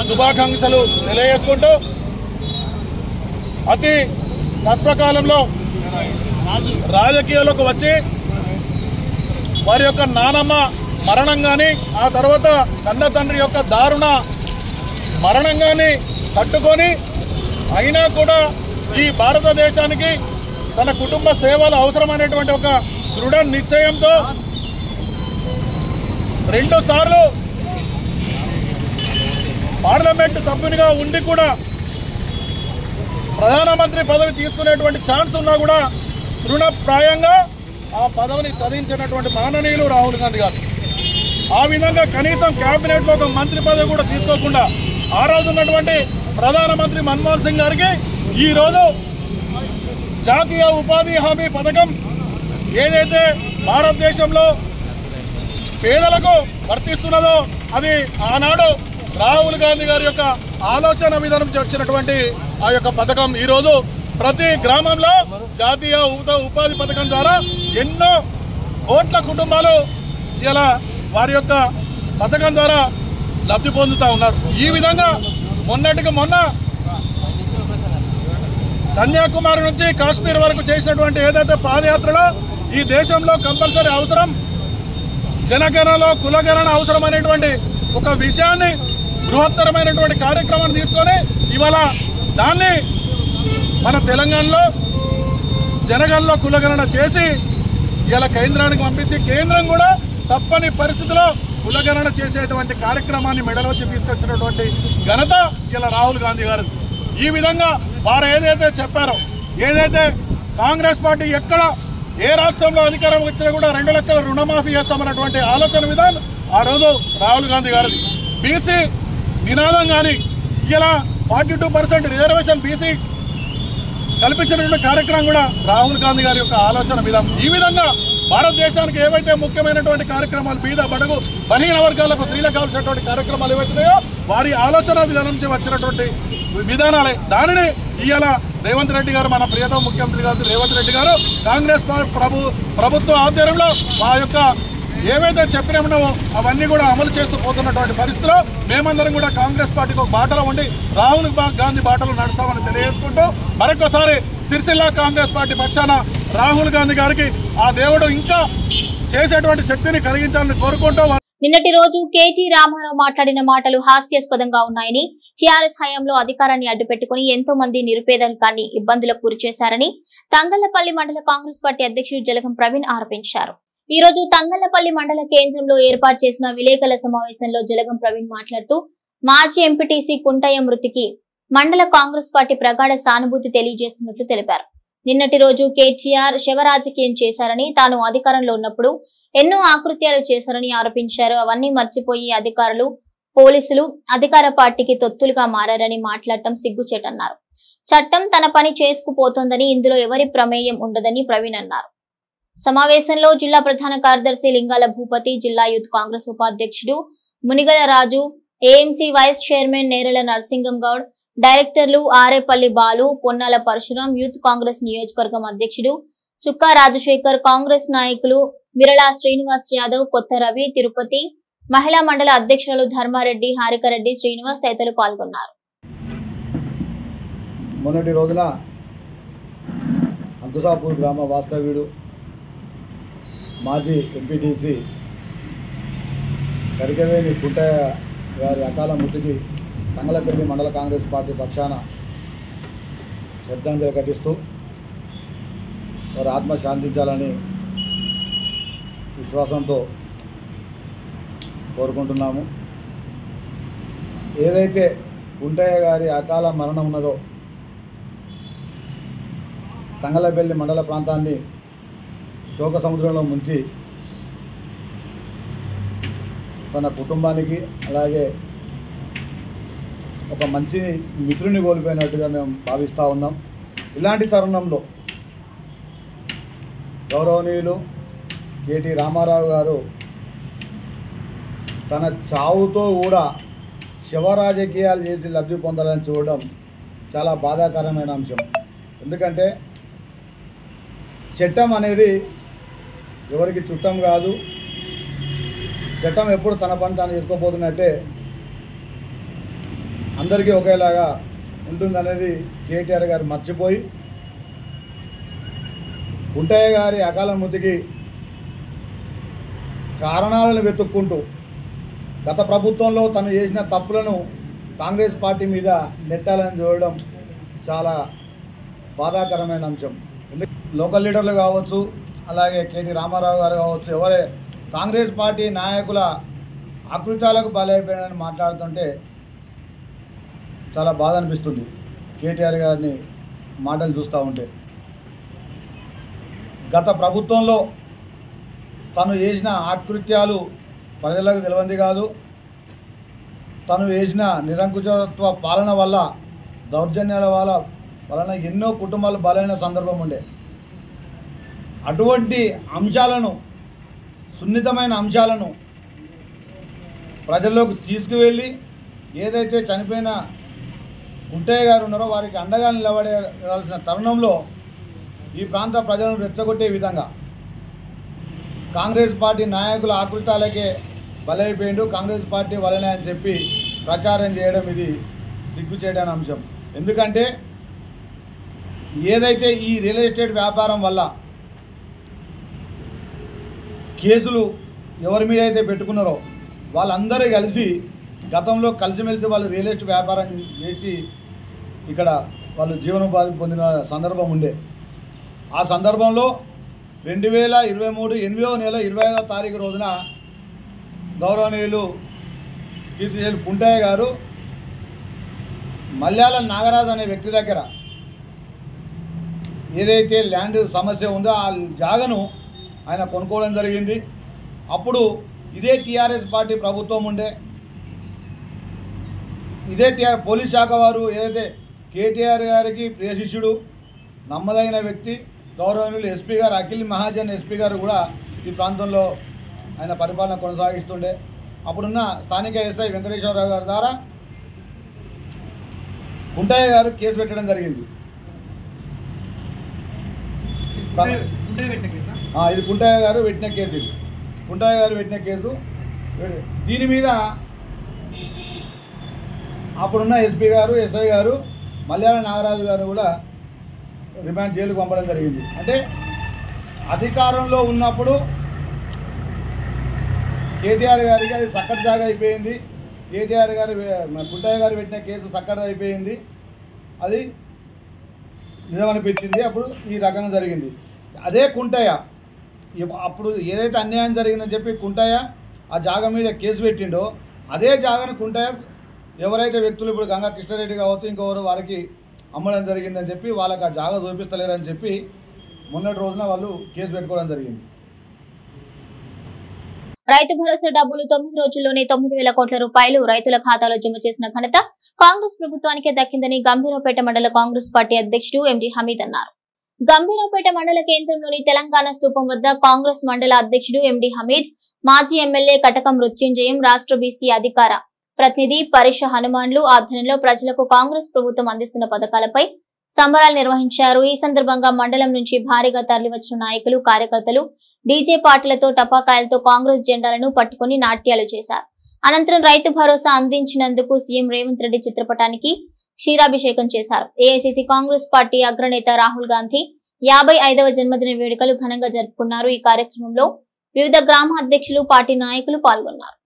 C: శుభాకాంక్షలు తెలియజేసుకుంటూ అతి కష్టకాలంలో రాజకీయాలకు వచ్చి వారి యొక్క నానమ్మ మరణం కానీ ఆ తర్వాత కన్న తండ్రి యొక్క దారుణ మరణం కానీ తట్టుకొని అయినా కూడా ఈ భారతదేశానికి తన కుటుంబ సేవలు అవసరమైనటువంటి ఒక దృఢ నిశ్చయంతో 2 సార్లు పార్లమెంటు సభ్యునిగా ఉండి కూడా ప్రధానమంత్రి పదవి తీసుకునేటువంటి ఛాన్స్ ఉన్నా కూడా తృణప్రాయంగా ఆ పదవిని త్యజించినటువంటి మాననీయులు రాహుల్ గాంధీ గారు. ఆ విధంగా కనీసం కేబినెట్లో ఒక మంత్రి పదవి కూడా తీసుకోకుండా ఆ రోజు ఉన్నటువంటి ప్రధానమంత్రి మన్మోహన్ సింగ్ గారికి ఈరోజు జాతీయ ఉపాధి హామీ పథకం ఏదైతే భారతదేశంలో పేదలకు వర్తిస్తున్నదో అది ఆనాడు రాహుల్ గాంధీ గారి యొక్క ఆలోచన విధానం వచ్చినటువంటి ఆ యొక్క పథకం ఈరోజు ప్రతి గ్రామంలో జాతీయ ఉపాధి పథకం ద్వారా ఎన్నో కోట్ల కుటుంబాలు ఇలా వారి యొక్క పథకం ద్వారా లబ్ధి పొందుతూ ఉన్నారు. ఈ విధంగా మొన్నటికి మొన్న కన్యాకుమారి నుంచి కాశ్మీర్ వరకు చేసినటువంటి ఏదైతే పాదయాత్రలో ఈ దేశంలో కంపల్సరీ అవసరం జనగణనలో కులగణన అవసరం అనేటువంటి ఒక విషయాన్ని బృహత్తరమైనటువంటి కార్యక్రమాన్ని తీసుకొని ఇవాళ దాన్ని మన తెలంగాణలో జనగణనలో కులగణన చేసి ఇలా కేంద్రానికి పంపించి కేంద్రం కూడా తప్పని పరిస్థితిలో కులగణన చేసేటువంటి కార్యక్రమాన్ని మెడలు వచ్చి తీసుకొచ్చినటువంటి ఘనత ఇలా రాహుల్ గాంధీ గారు. ఈ విధంగా వారు ఏదైతే చెప్పారో, ఏదైతే కాంగ్రెస్ పార్టీ ఎక్కడ ఏ రాష్ట్రంలో అధికారం వచ్చినా కూడా 2 లక్షల రుణమాఫీ చేస్తామన్నటువంటి ఆలోచన విధానం ఆ రోజు రాహుల్ గాంధీ గారిది. బీసీ నినాదం కానీ ఇలా 42% రిజర్వేషన్ బీసీ కల్పించినటువంటి కార్యక్రమం కూడా రాహుల్ గాంధీ గారి యొక్క ఆలోచన విధానం. ఈ విధంగా భారతదేశానికి ఏవైతే ముఖ్యమైనటువంటి కార్యక్రమాలు బీద బడుగు బలహీన వర్గాలకు స్త్రీలకు కావాల్సినటువంటి కార్యక్రమాలు ఏవైతున్నాయో వారి ఆలోచన విధానం నుంచి వచ్చినటువంటి విధానాలే. దానిని ఇవాళ రేవంత్ రెడ్డి గారు, మన ప్రియతమ ముఖ్యమంత్రి గారు రేవంత్ రెడ్డి గారు కాంగ్రెస్ ప్రభుత్వ ఆధ్వర్యంలో మా యొక్క ఏవైతే చెప్పినామో అవన్నీ కూడా అమలు చేస్తూ పోతున్నటువంటి పరిస్థితిలో మేమందరం కూడా కాంగ్రెస్ పార్టీకి ఒక బాటలో ఉండి రాహుల్ గాంధీ బాటలో నడుస్తామని తెలియజేసుకుంటూ మరొకసారి సిరిసిల్ల కాంగ్రెస్ పార్టీ పక్షాన రాహుల్ గాంధీ గారికి ఆ దేవుడు ఇంకా చేసేటువంటి శక్తిని కలిగించాలని కోరుకుంటూ.
A: నిన్నటి రోజు కేటీ రామారావు మాట్లాడిన మాటలు హాస్యాస్పదంగా ఉన్నాయని, టీఆర్ఎస్ హయాంలో అధికారాన్ని అడ్డుపెట్టుకుని ఎంతో మంది నిరుపేదరికాన్ని ఇబ్బందులకు గురి చేశారని తంగళ్లపల్లి మండల కాంగ్రెస్ పార్టీ అధ్యక్షుడు జలగం ప్రవీణ్ ఆరోపించారు. ఈ రోజు తంగళ్లపల్లి మండల కేంద్రంలో ఏర్పాటు చేసిన విలేకరుల సమావేశంలో జలగం ప్రవీణ్ మాట్లాడుతూ మాజీ ఎంపీటీసీ కుంటయ్య మృతికి మండల కాంగ్రెస్ పార్టీ ప్రగాఢ సానుభూతి తెలియజేస్తున్నట్లు తెలిపారు. నిన్నటి రోజు కేటీఆర్ శివరాజకీయం చేశారని, తాను అధికారంలో ఉన్నప్పుడు ఎన్నో ఆకృత్యాలు చేశారని ఆరోపించారు. అవన్నీ మర్చిపోయి అధికారులు, పోలీసులు అధికార పార్టీకి తొత్తులుగా మారారని మాట్లాడటం సిగ్గుచేటన్నారు. చట్టం తన పని చేసుకుపోతోందని, ఇందులో ఎవరి ప్రమేయం ఉండదని ప్రవీణ్ అన్నారు. సమావేశంలో జిల్లా ప్రధాన కార్యదర్శి లింగాల భూపతి, జిల్లా యూత్ కాంగ్రెస్ ఉపాధ్యక్షుడు Munigala Raju, AMC vice chairman Nerala Narasingam Goud, డైరెక్టర్లు ఆరేపల్లి బాలు, పొన్నాల పరశురాం, యూత్ కాంగ్రెస్ నియోజకవర్గం అధ్యక్షుడు చుక్కా రాజశేఖర్, కాంగ్రెస్ నాయకులు మిరళా శ్రీనివాస్ యాదవ్, కొత్త రవి, తిరుపతి, మహిళా మండల అధ్యక్షులు ధర్మారెడ్డి, హారికరెడ్డి, శ్రీనివాస్ తదితరులు పాల్గొన్నారు.
I: మొన్నటి రోజున అంకుసాపూర్ గ్రామ వాస్తవ్యుడు మాజీ ఎంపీటీసీ కరికవేణి కుంటయ్య గారి అకాల మృతికి తంగలపల్లి మండల కాంగ్రెస్ పార్టీ పక్షాన శ్రద్ధాంజలి ఘటిస్తూ వారి ఆత్మ శాంతించాలని విశ్వాసంతో కోరుకుంటున్నాము. ఏదైతే కుంటయ్య గారి అకాల మరణం ఉన్నదో తంగలపల్లి మండల ప్రాంతాన్ని శోక సముద్రంలో ముంచి తన కుటుంబానికి అలాగే ఒక మంచి మిత్రుని కోల్పోయినట్టుగా మేము భావిస్తూ ఉన్నాం. ఇలాంటి తరుణంలో గౌరవనీయులు కేటీ రామారావు గారు తన చావుతో కూడా శివరాజకీయాలు చేసి లబ్ధి పొందాలని చూడడం చాలా బాధాకరమైన అంశం. ఎందుకంటే చట్టం అనేది ఎవరికి చుట్టం కాదు. చట్టం ఎప్పుడు తన పని తాను చేసుకోబోతున్నట్టే అందరికీ ఒకేలాగా ఉంటుందనేది కేటీఆర్ గారు మర్చిపోయి కుంటయ్య గారి అకాల మృతికి కారణాలను వెతుక్కుంటూ గత ప్రభుత్వంలో తను చేసిన తప్పులను కాంగ్రెస్ పార్టీ మీద నెట్టాలని చూడడం చాలా బాధాకరమైన అంశం. లోకల్ లీడర్లు కావచ్చు, అలాగే కేటీ రామారావు గారు కావచ్చు, ఎవరే కాంగ్రెస్ పార్టీ నాయకుల ఆకృత్యాలకు బలైపోయాడని మాట్లాడుతుంటే చాలా బాధ అనిపిస్తుంది. కేటీఆర్ గారిని మాటలు చూస్తూ ఉంటే గత ప్రభుత్వంలో తను చేసిన ఆకృత్యాలు ప్రజలకు తెలియంది కాదు. తను చేసిన నిరంకుశత్వ పాలన వల్ల, దౌర్జన్యాల వలన ఎన్నో కుటుంబాలు బలైన సందర్భం ఉండే. అటువంటి అంశాలను, సున్నితమైన అంశాలను ప్రజల్లోకి తీసుకువెళ్ళి ఏదైతే చనిపోయిన కుంటయ్య గారు ఉన్నారో వారికి అండగా నిలబడాల్సిన తరుణంలో ఈ ప్రాంత ప్రజలను రెచ్చగొట్టే విధంగా కాంగ్రెస్ పార్టీ నాయకుల ఆకృతాలకే బలైపోయిండు, కాంగ్రెస్ పార్టీ వలనే అని చెప్పి ప్రచారం చేయడం ఇది సిగ్గుచేటైన అంశం. ఎందుకంటే ఏదైతే ఈ రియల్ ఎస్టేట్ వ్యాపారం వల్ల కేసులు ఎవరి మీద అయితే పెట్టుకున్నారో వాళ్ళందరూ కలిసి గతంలో కలిసిమెలిసి వాళ్ళు రియల్ ఎస్టేట్ వ్యాపారం చేసి ఇక్కడ వాళ్ళు జీవనోపాధి పొందిన సందర్భం ఉండే. ఆ సందర్భంలో 2023 8వ నెల 25వ తారీఖు రోజున గౌరవనీయులు కీర్తిశేషులు కుంటయ్య గారు మల్యాల నాగరాజు అనే వ్యక్తి దగ్గర ఏదైతే ల్యాండ్ సమస్య ఉందో ఆ జాగను ఆయన కొనుక్కోవడం జరిగింది. అప్పుడు ఇదే టీఆర్ఎస్ పార్టీ ప్రభుత్వం ఉండే, ఇదే పోలీస్ శాఖ వారు ఏదైతే కేటీఆర్ గారికి ప్రియ శిష్యుడు నమ్మదగిన వ్యక్తి గౌరవనీయులు ఎస్పీ గారు అఖిల్ మహాజన్ ఎస్పీ గారు కూడా ఈ ప్రాంతంలో ఆయన పరిపాలన కొనసాగిస్తుండే. అప్పుడున్న స్థానిక ఎస్ఐ వెంకటేశ్వరరావు గారి ద్వారా కుంటయ్య గారు కేసు పెట్టడం జరిగింది. ఇది కుంటయ్య గారు పెట్టిన కేసు. ఇది కుంటయ్య గారు పెట్టిన కేసు. దీని మీద అప్పుడున్న ఎస్పీ గారు ఎస్ఐ గారు మల్యాల నాగరాజు గారు కూడా రిమాండ్ జైలుకు పంపడం జరిగింది. అంటే అధికారంలో ఉన్నప్పుడు కేటీఆర్ గారికి అది సక్కటి జాగా అయిపోయింది. కేటీఆర్ గారు కుంటయ్య గారు పెట్టిన కేసు సక్కటి అయిపోయింది, అది నిజమనిపించింది. అప్పుడు ఈ రకంగా జరిగింది. అదే కుంటయ్య అప్పుడు ఏదైతే అన్యాయం జరిగిందని చెప్పి కుంటయ్య ఆ జాగా మీద కేసు పెట్టిండో అదే జాగాను కుంటయ్య ఎవరైతే వ్యక్తులు ఇప్పుడు గంగా కృష్ణారెడ్డి కావచ్చు ఇంకెవరు వారికి అమ్మడం జరిగిందని చెప్పి వాళ్ళకి ఆ జాగా చూపిస్తలేరని చెప్పి మొన్నటి రోజున వాళ్ళు కేసు పెట్టుకోవడం జరిగింది.
A: రైతు భరోసా డబ్బులు 9 రోజుల్లోనే 9,000 కోట్ల రూపాయలు రైతుల ఖాతాలో జమ చేసిన ఘనత కాంగ్రెస్ ప్రభుత్వానికే దక్కిందని గంభీరావుపేట మండల కాంగ్రెస్ పార్టీ అధ్యక్షుడు ఎండి హమీద్ అన్నారు. గంభీరావుపేట మండల కేంద్రంలోని తెలంగాణ స్తూపం వద్ద కాంగ్రెస్ మండల అధ్యక్షుడు ఎండి హమీద్, మాజీ ఎమ్మెల్యే కటకం మృత్యుంజయం, రాష్ట్ర బీసీ అధికార ప్రతినిధి పరిష హనుమాన్లు ఆధ్వర్యంలో ప్రజలకు కాంగ్రెస్ ప్రభుత్వం అందిస్తున్న పథకాలపై సంబరాలు నిర్వహించారు. ఈ సందర్భంగా మండలం నుంచి భారీగా తరలివచ్చిన నాయకులు, కార్యకర్తలు డీజే పాటలతో టపాకాయలతో కాంగ్రెస్ జెండాలను పట్టుకుని నాట్యాలు చేశారు. అనంతరం రైతు భరోసా అందించినందుకు సీఎం రేవంత్ రెడ్డి చిత్రపటానికి క్షీరాభిషేకం చేశారు. ఏఐసీసీ కాంగ్రెస్ పార్టీ అగ్రనేత రాహుల్ గాంధీ 55వ జన్మదిన వేడుకలు ఘనంగా జరుపుకున్నారు. ఈ కార్యక్రమంలో వివిధ గ్రామ అధ్యక్షులు, పార్టీ నాయకులు పాల్గొన్నారు.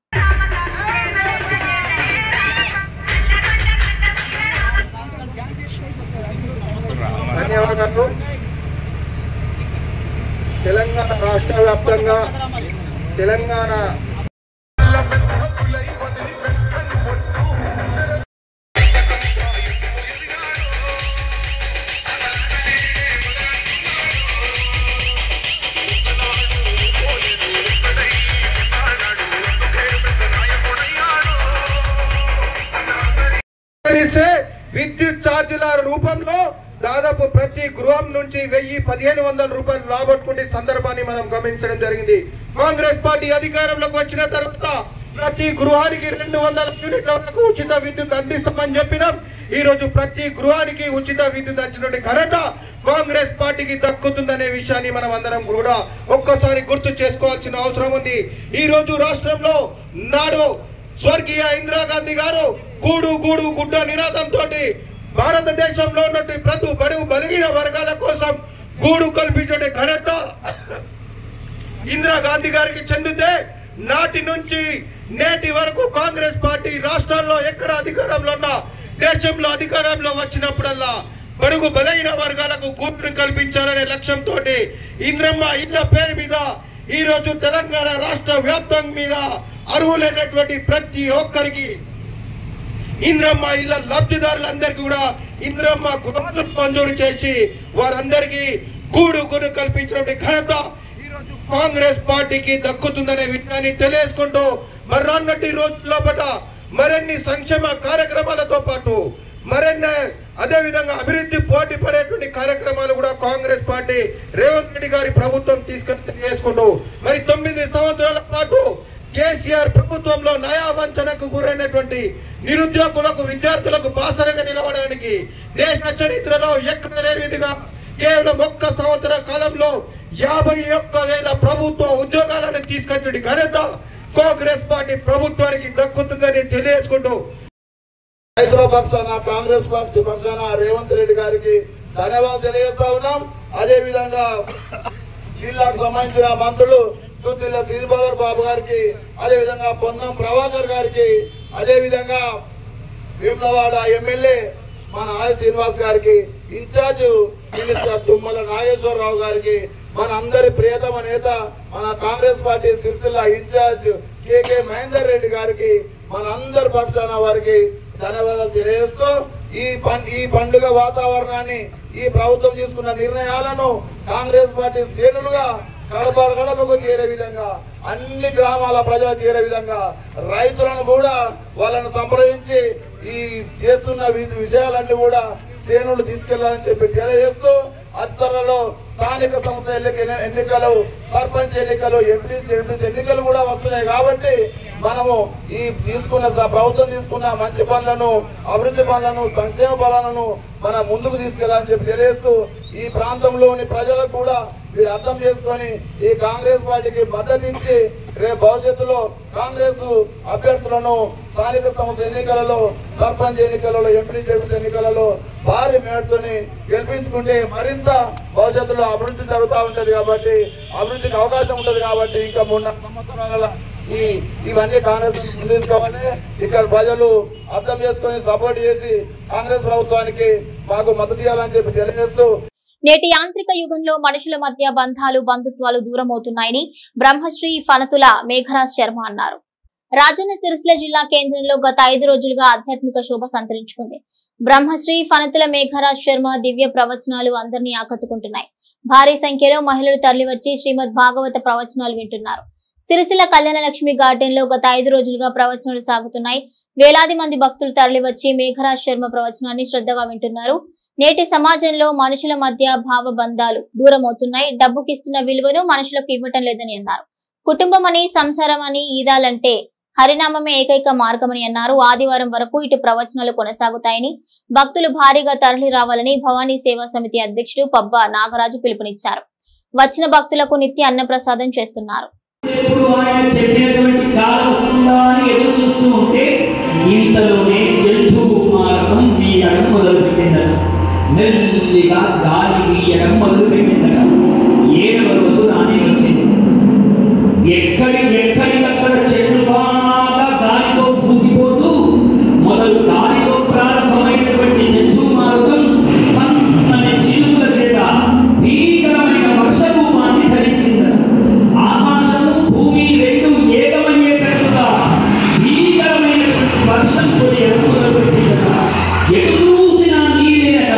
J: ధన్యవాదాలు. తెలంగాణ రాష్ట్ర వ్యాప్తంగా తెలంగాణ విద్యుత్ ఛార్జీల రూపంలో దాదాపు ప్రతి గృహం నుంచి 1000-1500 రూపాయలు రాబట్టుకునే సందర్భాన్ని మనం గమనించడం జరిగింది. కాంగ్రెస్ పార్టీ అధికారంలోకి వచ్చిన తర్వాత ప్రతి గృహానికి 200 యూనిట్ల వరకు ఉచిత విద్యుత్ అందిస్తామని చెప్పినాం. ఈ రోజు ప్రతి గృహానికి ఉచిత విద్యుత్ వచ్చినటువంటి ఘనత కాంగ్రెస్ పార్టీకి దక్కుతుందనే విషయాన్ని మనం అందరం కూడా ఒక్కసారి గుర్తు చేసుకోవాల్సిన అవసరం ఉంది. ఈ రోజు రాష్ట్రంలో నాడు స్వర్గీయ ఇందిరాగాంధీ గారు గూడు గూడు గుడ్డ నినాదంతో భారతదేశంలో ఉన్నటువంటి ప్రతి బడుగు బలిగిన వర్గాల కోసం గూడు కల్పించే ఘనత ఇందిరాగాంధీ గారికి చెందితే నాటి నుంచి నేటి వరకు కాంగ్రెస్ పార్టీ రాష్ట్రాల్లో ఎక్కడ అధికారంలో ఉన్నా, దేశంలో అధికారంలో వచ్చినప్పుడల్లా బడుగు బలైన వర్గాలకు గూడును కల్పించాలనే లక్ష్యంతో ఇంద్రమ్మ ఇళ్ల పేరు మీద ఈ రోజు తెలంగాణ రాష్ట్ర వ్యాప్తంగా మీద అర్హులైనటువంటి ప్రతి ఒక్కరికి ఇంద్రమ్మ ఇళ్ల లబ్ధిదారులందరికీ కూడా ఇంద్రమ్మ గృహాలు మంజూరు చేసి వారందరికీ గూడు కల్పించినటువంటి ఘనత ఈరోజు కాంగ్రెస్ పార్టీకి దక్కుతుందనే విషయాన్ని తెలియజేసుకుంటూ మరి రానున్నటి రోజుల మరిన్ని సంక్షేమ కార్యక్రమాలతో పాటు మరిన్ని అదేవిధంగా అభివృద్ధి పోటీ పడేటువంటి కార్యక్రమాలు కూడా కాంగ్రెస్ పార్టీ రేవంత్ రెడ్డి గారి ప్రభుత్వం తీసుకొని తెలియజేసుకుంటూ మరి 9 సంవత్సరాల పాటు కేసీఆర్ ప్రభుత్వం ప్రభుత్వంలో నయా వంచనకు గురైనటువంటి నిరుద్యోగులకు విద్యార్థులకు బాసరగా నిలవడానికి దేశ చరిత్రలో ఎక్కడ లేని విధంగా కేవలం ఒక్క సంవత్సర కాలంలో 51,000 ప్రభుత్వ ఉద్యోగాలను తీసుకొచ్చిన ఘనత కాంగ్రెస్ పార్టీ ప్రభుత్వానికి దక్కుతుందని తెలియజేసుకుంటూ
I: రైతుల పక్షాన కాంగ్రెస్ పార్టీ పక్షాన రేవంత్ రెడ్డి గారికి ధన్యవాదాలు తెలియజేస్తా ఉన్నాం. అదే విధంగా జిల్లాకు సంబంధించిన మంత్రులు తుత్తిల్ల శ్రీనివాసరావు బాబు గారికి, అదే విధంగా పొన్నం ప్రభాకర్ గారికి, అదే విధంగా వేములవాడ ఎమ్మెల్యే మన ఆయ శ్రీనివాస్ గారికి, ఇన్ఛార్జ్ మినిస్టర్ తుమ్మల నాగేశ్వరరావు గారికి, మన అందరి ప్రియతమ నేత మన కాంగ్రెస్ పార్టీ సిరిసిల్ల ఇన్ఛార్జ్ కేకే మహేందర్ రెడ్డి గారికి, మన అందరి పక్షాన వారికి ధన్యవాదాలు తెలియజేస్తూ ఈ పండుగ వాతావరణాన్ని, ఈ ప్రభుత్వం తీసుకున్న నిర్ణయాలను కాంగ్రెస్ పార్టీ శ్రేణులుగా గడపకు చేరే విధంగా, అన్ని గ్రామాల ప్రజలు చేరే విధంగా, రైతులను కూడా వాళ్ళను సంప్రదించి ఈ చేస్తున్న విషయాలన్నీ కూడా శ్రేణులు తీసుకెళ్లాలని చెప్పి తెలియజేస్తూ, అత్తర్లలో స్థానిక సంస్థ ఎన్నికలు, సర్పంచ్ ఎన్నికలు, ఎంపీసీ ఎన్నికలు కూడా వస్తున్నాయి. కాబట్టి మనము ఈ ప్రభుత్వం తీసుకున్న మంచి పనులను, అభివృద్ధి పనులను, సంక్షేమ పనులను మనం ముందుకు తీసుకెళ్లాలని చెప్పి తెలియజేస్తూ, ఈ ప్రాంతంలోని ప్రజలకు కూడా మీరు అర్థం చేసుకొని ఈ కాంగ్రెస్ పార్టీకి మద్దతు ఇచ్చి రేపు భవిష్యత్తులో కాంగ్రెస్ అభ్యర్థులను స్థానిక సంస్థ ఎన్నికలలో, సర్పంచ్ ఎన్నికలలో, ఎంపీసీ ఎన్నికలలో భారీ మేరతోని గెలిపించుకుంటే మరింత భవిష్యత్తులో అభివృద్ధి జరుగుతూ ఉంటది. కాబట్టి అభివృద్ధికి అవకాశం ఉంటది. కాబట్టి ఇంకా 3 సంవత్సరాల ఇవన్నీ కాంగ్రెస్ తీసుకోవాలి. ఇక్కడ ప్రజలు అర్థం చేసుకొని సపోర్ట్ చేసి కాంగ్రెస్ ప్రభుత్వానికి మాకు మద్దతు ఇవ్వాలని చెప్పి తెలియజేస్తూ,
A: నేటి యాంత్రిక యుగంలో మనుషుల మధ్య బంధాలు, బంధుత్వాలు దూరమవుతున్నాయని బ్రహ్మశ్రీ ఫనతుల మేఘరాజ్ శర్మ అన్నారు. రాజన్న సిరిసిల్ల జిల్లా కేంద్రంలో గత 5 రోజులుగా ఆధ్యాత్మిక శోభ సంతరించుకుంది. బ్రహ్మశ్రీ ఫనతుల మేఘరాజ్ శర్మ దివ్య ప్రవచనాలు అందరినీ ఆకట్టుకుంటున్నాయి. భారీ సంఖ్యలో మహిళలు తరలివచ్చి శ్రీమద్ భాగవత ప్రవచనాలు వింటున్నారు. సిరిసిల్ల కళ్యాణ లక్ష్మి గార్డెన్ లో గత 5 రోజులుగా ప్రవచనాలు సాగుతున్నాయి. వేలాది మంది భక్తులు తరలివచ్చి మేఘరాజ్ శర్మ ప్రవచనాన్ని శ్రద్ధగా వింటున్నారు. నేటి సమాజంలో మనుషుల మధ్య భావబంధాలు దూరమవుతున్నాయి. డబ్బుకిస్తున్న విలువను మనుషులకు ఇవ్వటం లేదని అన్నారు. కుటుంబం అని, సంసారం అని ఈదాలంటే హరినామమే ఏకైక మార్గమని అన్నారు. ఆదివారం వరకు ఇటు ప్రవచనాలు కొనసాగుతాయని, భక్తులు భారీగా తరలి రావాలని భవానీ సేవా సమితి అధ్యక్షుడు పబ్బా నాగరాజు పిలుపునిచ్చారు. వచ్చిన భక్తులకు నిత్య అన్నప్రసాదం చేస్తున్నారు.
K: మెల్లిగా గాలి వీయడం మొదలుపెట్టిందట. 7వ రోజు రాని వచ్చింది. ఎక్కడికక్కడ చెట్లు బాగా గాలితో ఊగిపోతూ మొదలు గాలితో ప్రారంభమైనటువంటి జంతు మార్గం సన్నని చినుకుల చేత భీకరమైన వర్షభూమాన్ని ధరించిందట. ఆకాశము భూమి రెండు ఏకమయ్యేటట్టుగా భీకరమైనటువంటి వర్షం కురియడం మొదలుపెట్టిందట. ఎటు చూసినా నీళ్ళేనట.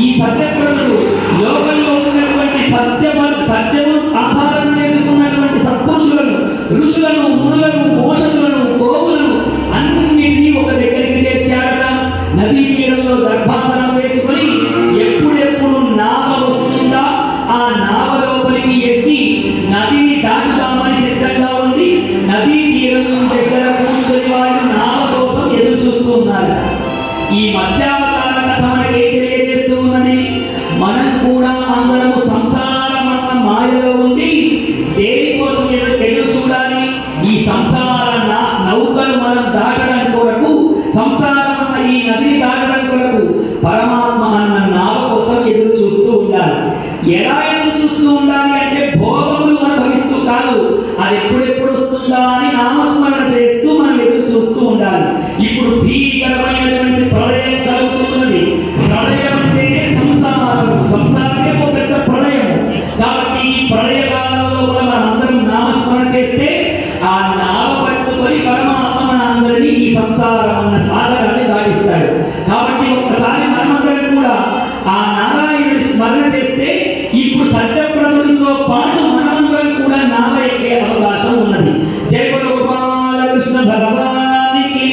K: ఈ సత్యప్రదులు లోకంలో ఉన్నటువంటి సత్యము ఆధారం చేసుకున్నటువంటి సత్పురుషులను, ఋషులను, మునులను, మోషకులను, గోవులను అన్నింటినీ ఒక దగ్గరికి చేర్చారట. నదీ తీరంలో గర్భాసనం వేసుకొని ఎప్పుడెప్పుడు నావ వస్తుందా ఆ నావ లోపలికి ఎక్కి నదిని దాటుతామని సిద్ధంగా ఉండి నదీ తీరం దగ్గర కూర్చొని వాళ్ళు నావ కోసం ఎదురు చూస్తూ ఉన్నారు. ఈ మత్స్యావతార కథ మనకి ఏం తెలియజేస్తూ ఉన్నది? మనం కూడా అందరము సంసారం అన్న మాయలో ఉండి దేనికోసం ఎదురు చూడాలి? ఈ సంసార నౌకలు మనం దాటడానికి కొరకు, సంసారం అన్న ఈ నదిని దాటడానికి కొరకు పరమాత్మ అన్న నావ కోసం ఎదురు చూస్తూ ఉండాలి. ఎలా ఎదురు చూస్తూ ఉండాలి అంటే భోగములు అనుభవిస్తూ కాదు. అది ఎప్పుడెప్పుడు వస్తుందా అని నామస్మరణ చేస్తూ మనం ఎదురు చూస్తూ ఉండాలి. ఇప్పుడు భీకరమైనటువంటి ప్రళయం కలుగుతున్నది. ప్రళయం అంటేనే సంసారమే ఒక పెద్ద ప్రళయం. కాబట్టి ఈ ప్రళయ కాలంలో మనం అందరం నామస్మరణ చేస్తే ఆ నావ పట్టుకొని పరమాత్మ మన అందరినీ ఈ సంసారం అన్న సాగరాన్ని దాటిస్తాడు. కాబట్టి ఒక్కసారి మనమందరం కూడా ఆ నారాయణుడి స్మరణ చేస్తే ఇప్పుడు సత్యప్రదులతో పాటు మనమందరం కూడా నావ ఎక్కే అవకాశం ఉన్నది. జై గోపాలకృష్ణ భగవానికి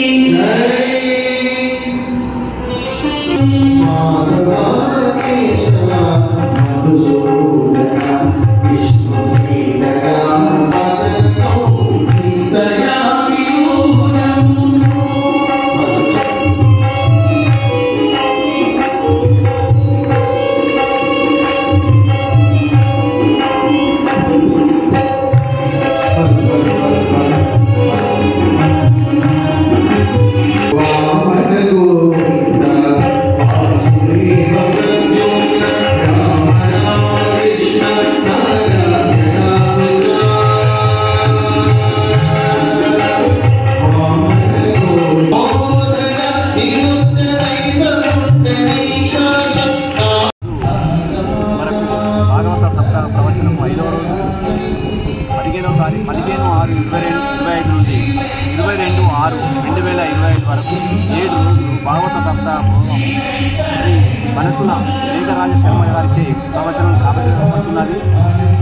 B: శర్మ గారికి ప్రవచనం కాబోతున్నది.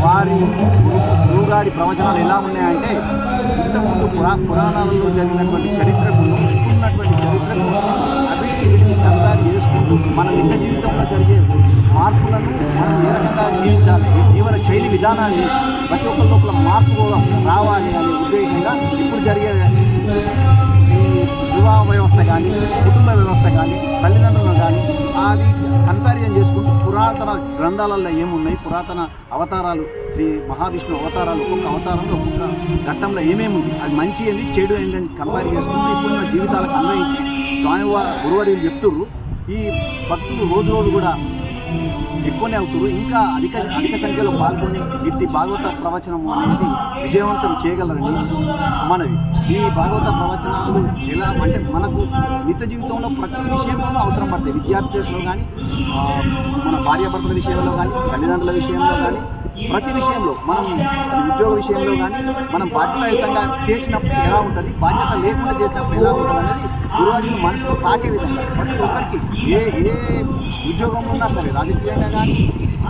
B: వారి గురుగారి ప్రవచనాలు ఎలా ఉన్నాయంటే ఇంతకుముందు పురాణాలలో జరిగినటువంటి చరిత్రకు ఇప్పుడున్నటువంటి చరిత్రకు అభివృద్ధి కంపేర్ చేసుకుంటూ మన నిత్య జీవితంలో జరిగే మార్పులను మనం ఏ రకంగా జీవించాలి, ఈ జీవన శైలి విధానాన్ని ప్రతి ఒక్కరి లోపల మార్పు రావాలి అనే ఉద్దేశంగా ఇప్పుడు జరిగే ఈ వివాహ వ్యవస్థ కానీ కుటుంబ వ్యవస్థ కానీ తల్లిదండ్రులను కానీ అది కంపారిజన్ చేసుకుంటూ పురాతన గ్రంథాలలో ఏమున్నాయి, పురాతన అవతారాలు శ్రీ మహావిష్ణు అవతారాలు ఒక్కొక్క అవతారంలో ఒక్కొక్క ఘట్టంలో ఏమేమి ఉంది, అది మంచి ఏంది చెడు ఏందని కంపేర్ చేసుకుంటూ ఇప్పుడున్న జీవితాలకు అన్వయించి స్వామివారి గురువర్యులు చెప్తున్నారు. ఈ భక్తులు రోజు రోజు కూడా ఎక్కువనే అవుతారు. ఇంకా అధిక సంఖ్యలో పాల్గొని ఇట్టి భాగవత ప్రవచనం అనేది విజయవంతం చేయగలరని మనవి. ఈ భాగవత ప్రవచనాలు ఎలా అంటే మనకు నిత్య జీవితంలో ప్రతి విషయంలోనూ అవసరం పడతాయి. విద్యార్థి దశలో కానీ, మన భార్యాభర్తల విషయంలో కానీ, తల్లిదండ్రుల విషయంలో కానీ, ప్రతి విషయంలో మనం ఉద్యోగ విషయంలో కానీ మనం బాధ్యతాయుతంగా చేసినప్పుడు ఎలా ఉంటుంది, బాధ్యత లేకుండా చేసినప్పుడు ఎలా ఉంటుంది అనేది గురువారిని మనసుకు తాకే విధంగా ప్రతి ఒక్కరికి ఏ ఉద్యోగంలో ఉన్నా సరే, రాజకీయంగా కానీ,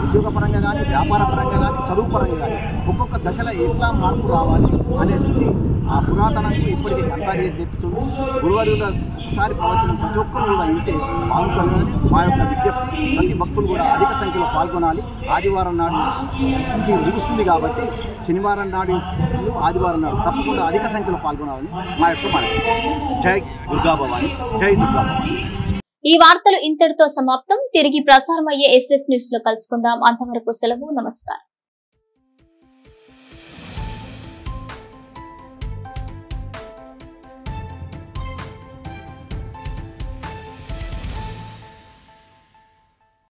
B: ఉద్యోగపరంగా కానీ, వ్యాపార పరంగా కానీ, చదువు పరంగా కానీ ఒక్కొక్క దశలో ఎట్లా మార్పు రావాలి అనేది ఆ పురాతనానికి ఇప్పటికీ కంపేర్ చేసి చెప్తుంది. గురువారిలో ఒకసారి ప్రవచనం ప్రతి ఒక్కరు కూడా వింటే బాగుంటుందని మా యొక్క విజ్ఞప్తి. ప్రతి భక్తులు కూడా అధిక సంఖ్యలో పాల్గొనాలి. ఆదివారం నాడు ఇది ముగుస్తుంది కాబట్టి శనివారం నాడు ఆదివారం నాడు తప్పకుండా అధిక సంఖ్యలో పాల్గొనాలని మా యొక్క మనవి. జై దుర్గా భవాని, జై దుర్గా భవాని.
A: ఈ వార్తలు ఇంతటితో సమాప్తం. తిరిగి ప్రసారమయ్యే SS న్యూస్ లో కలుసుకుందాం. అంతవరకు సెలవు. నమస్కారం.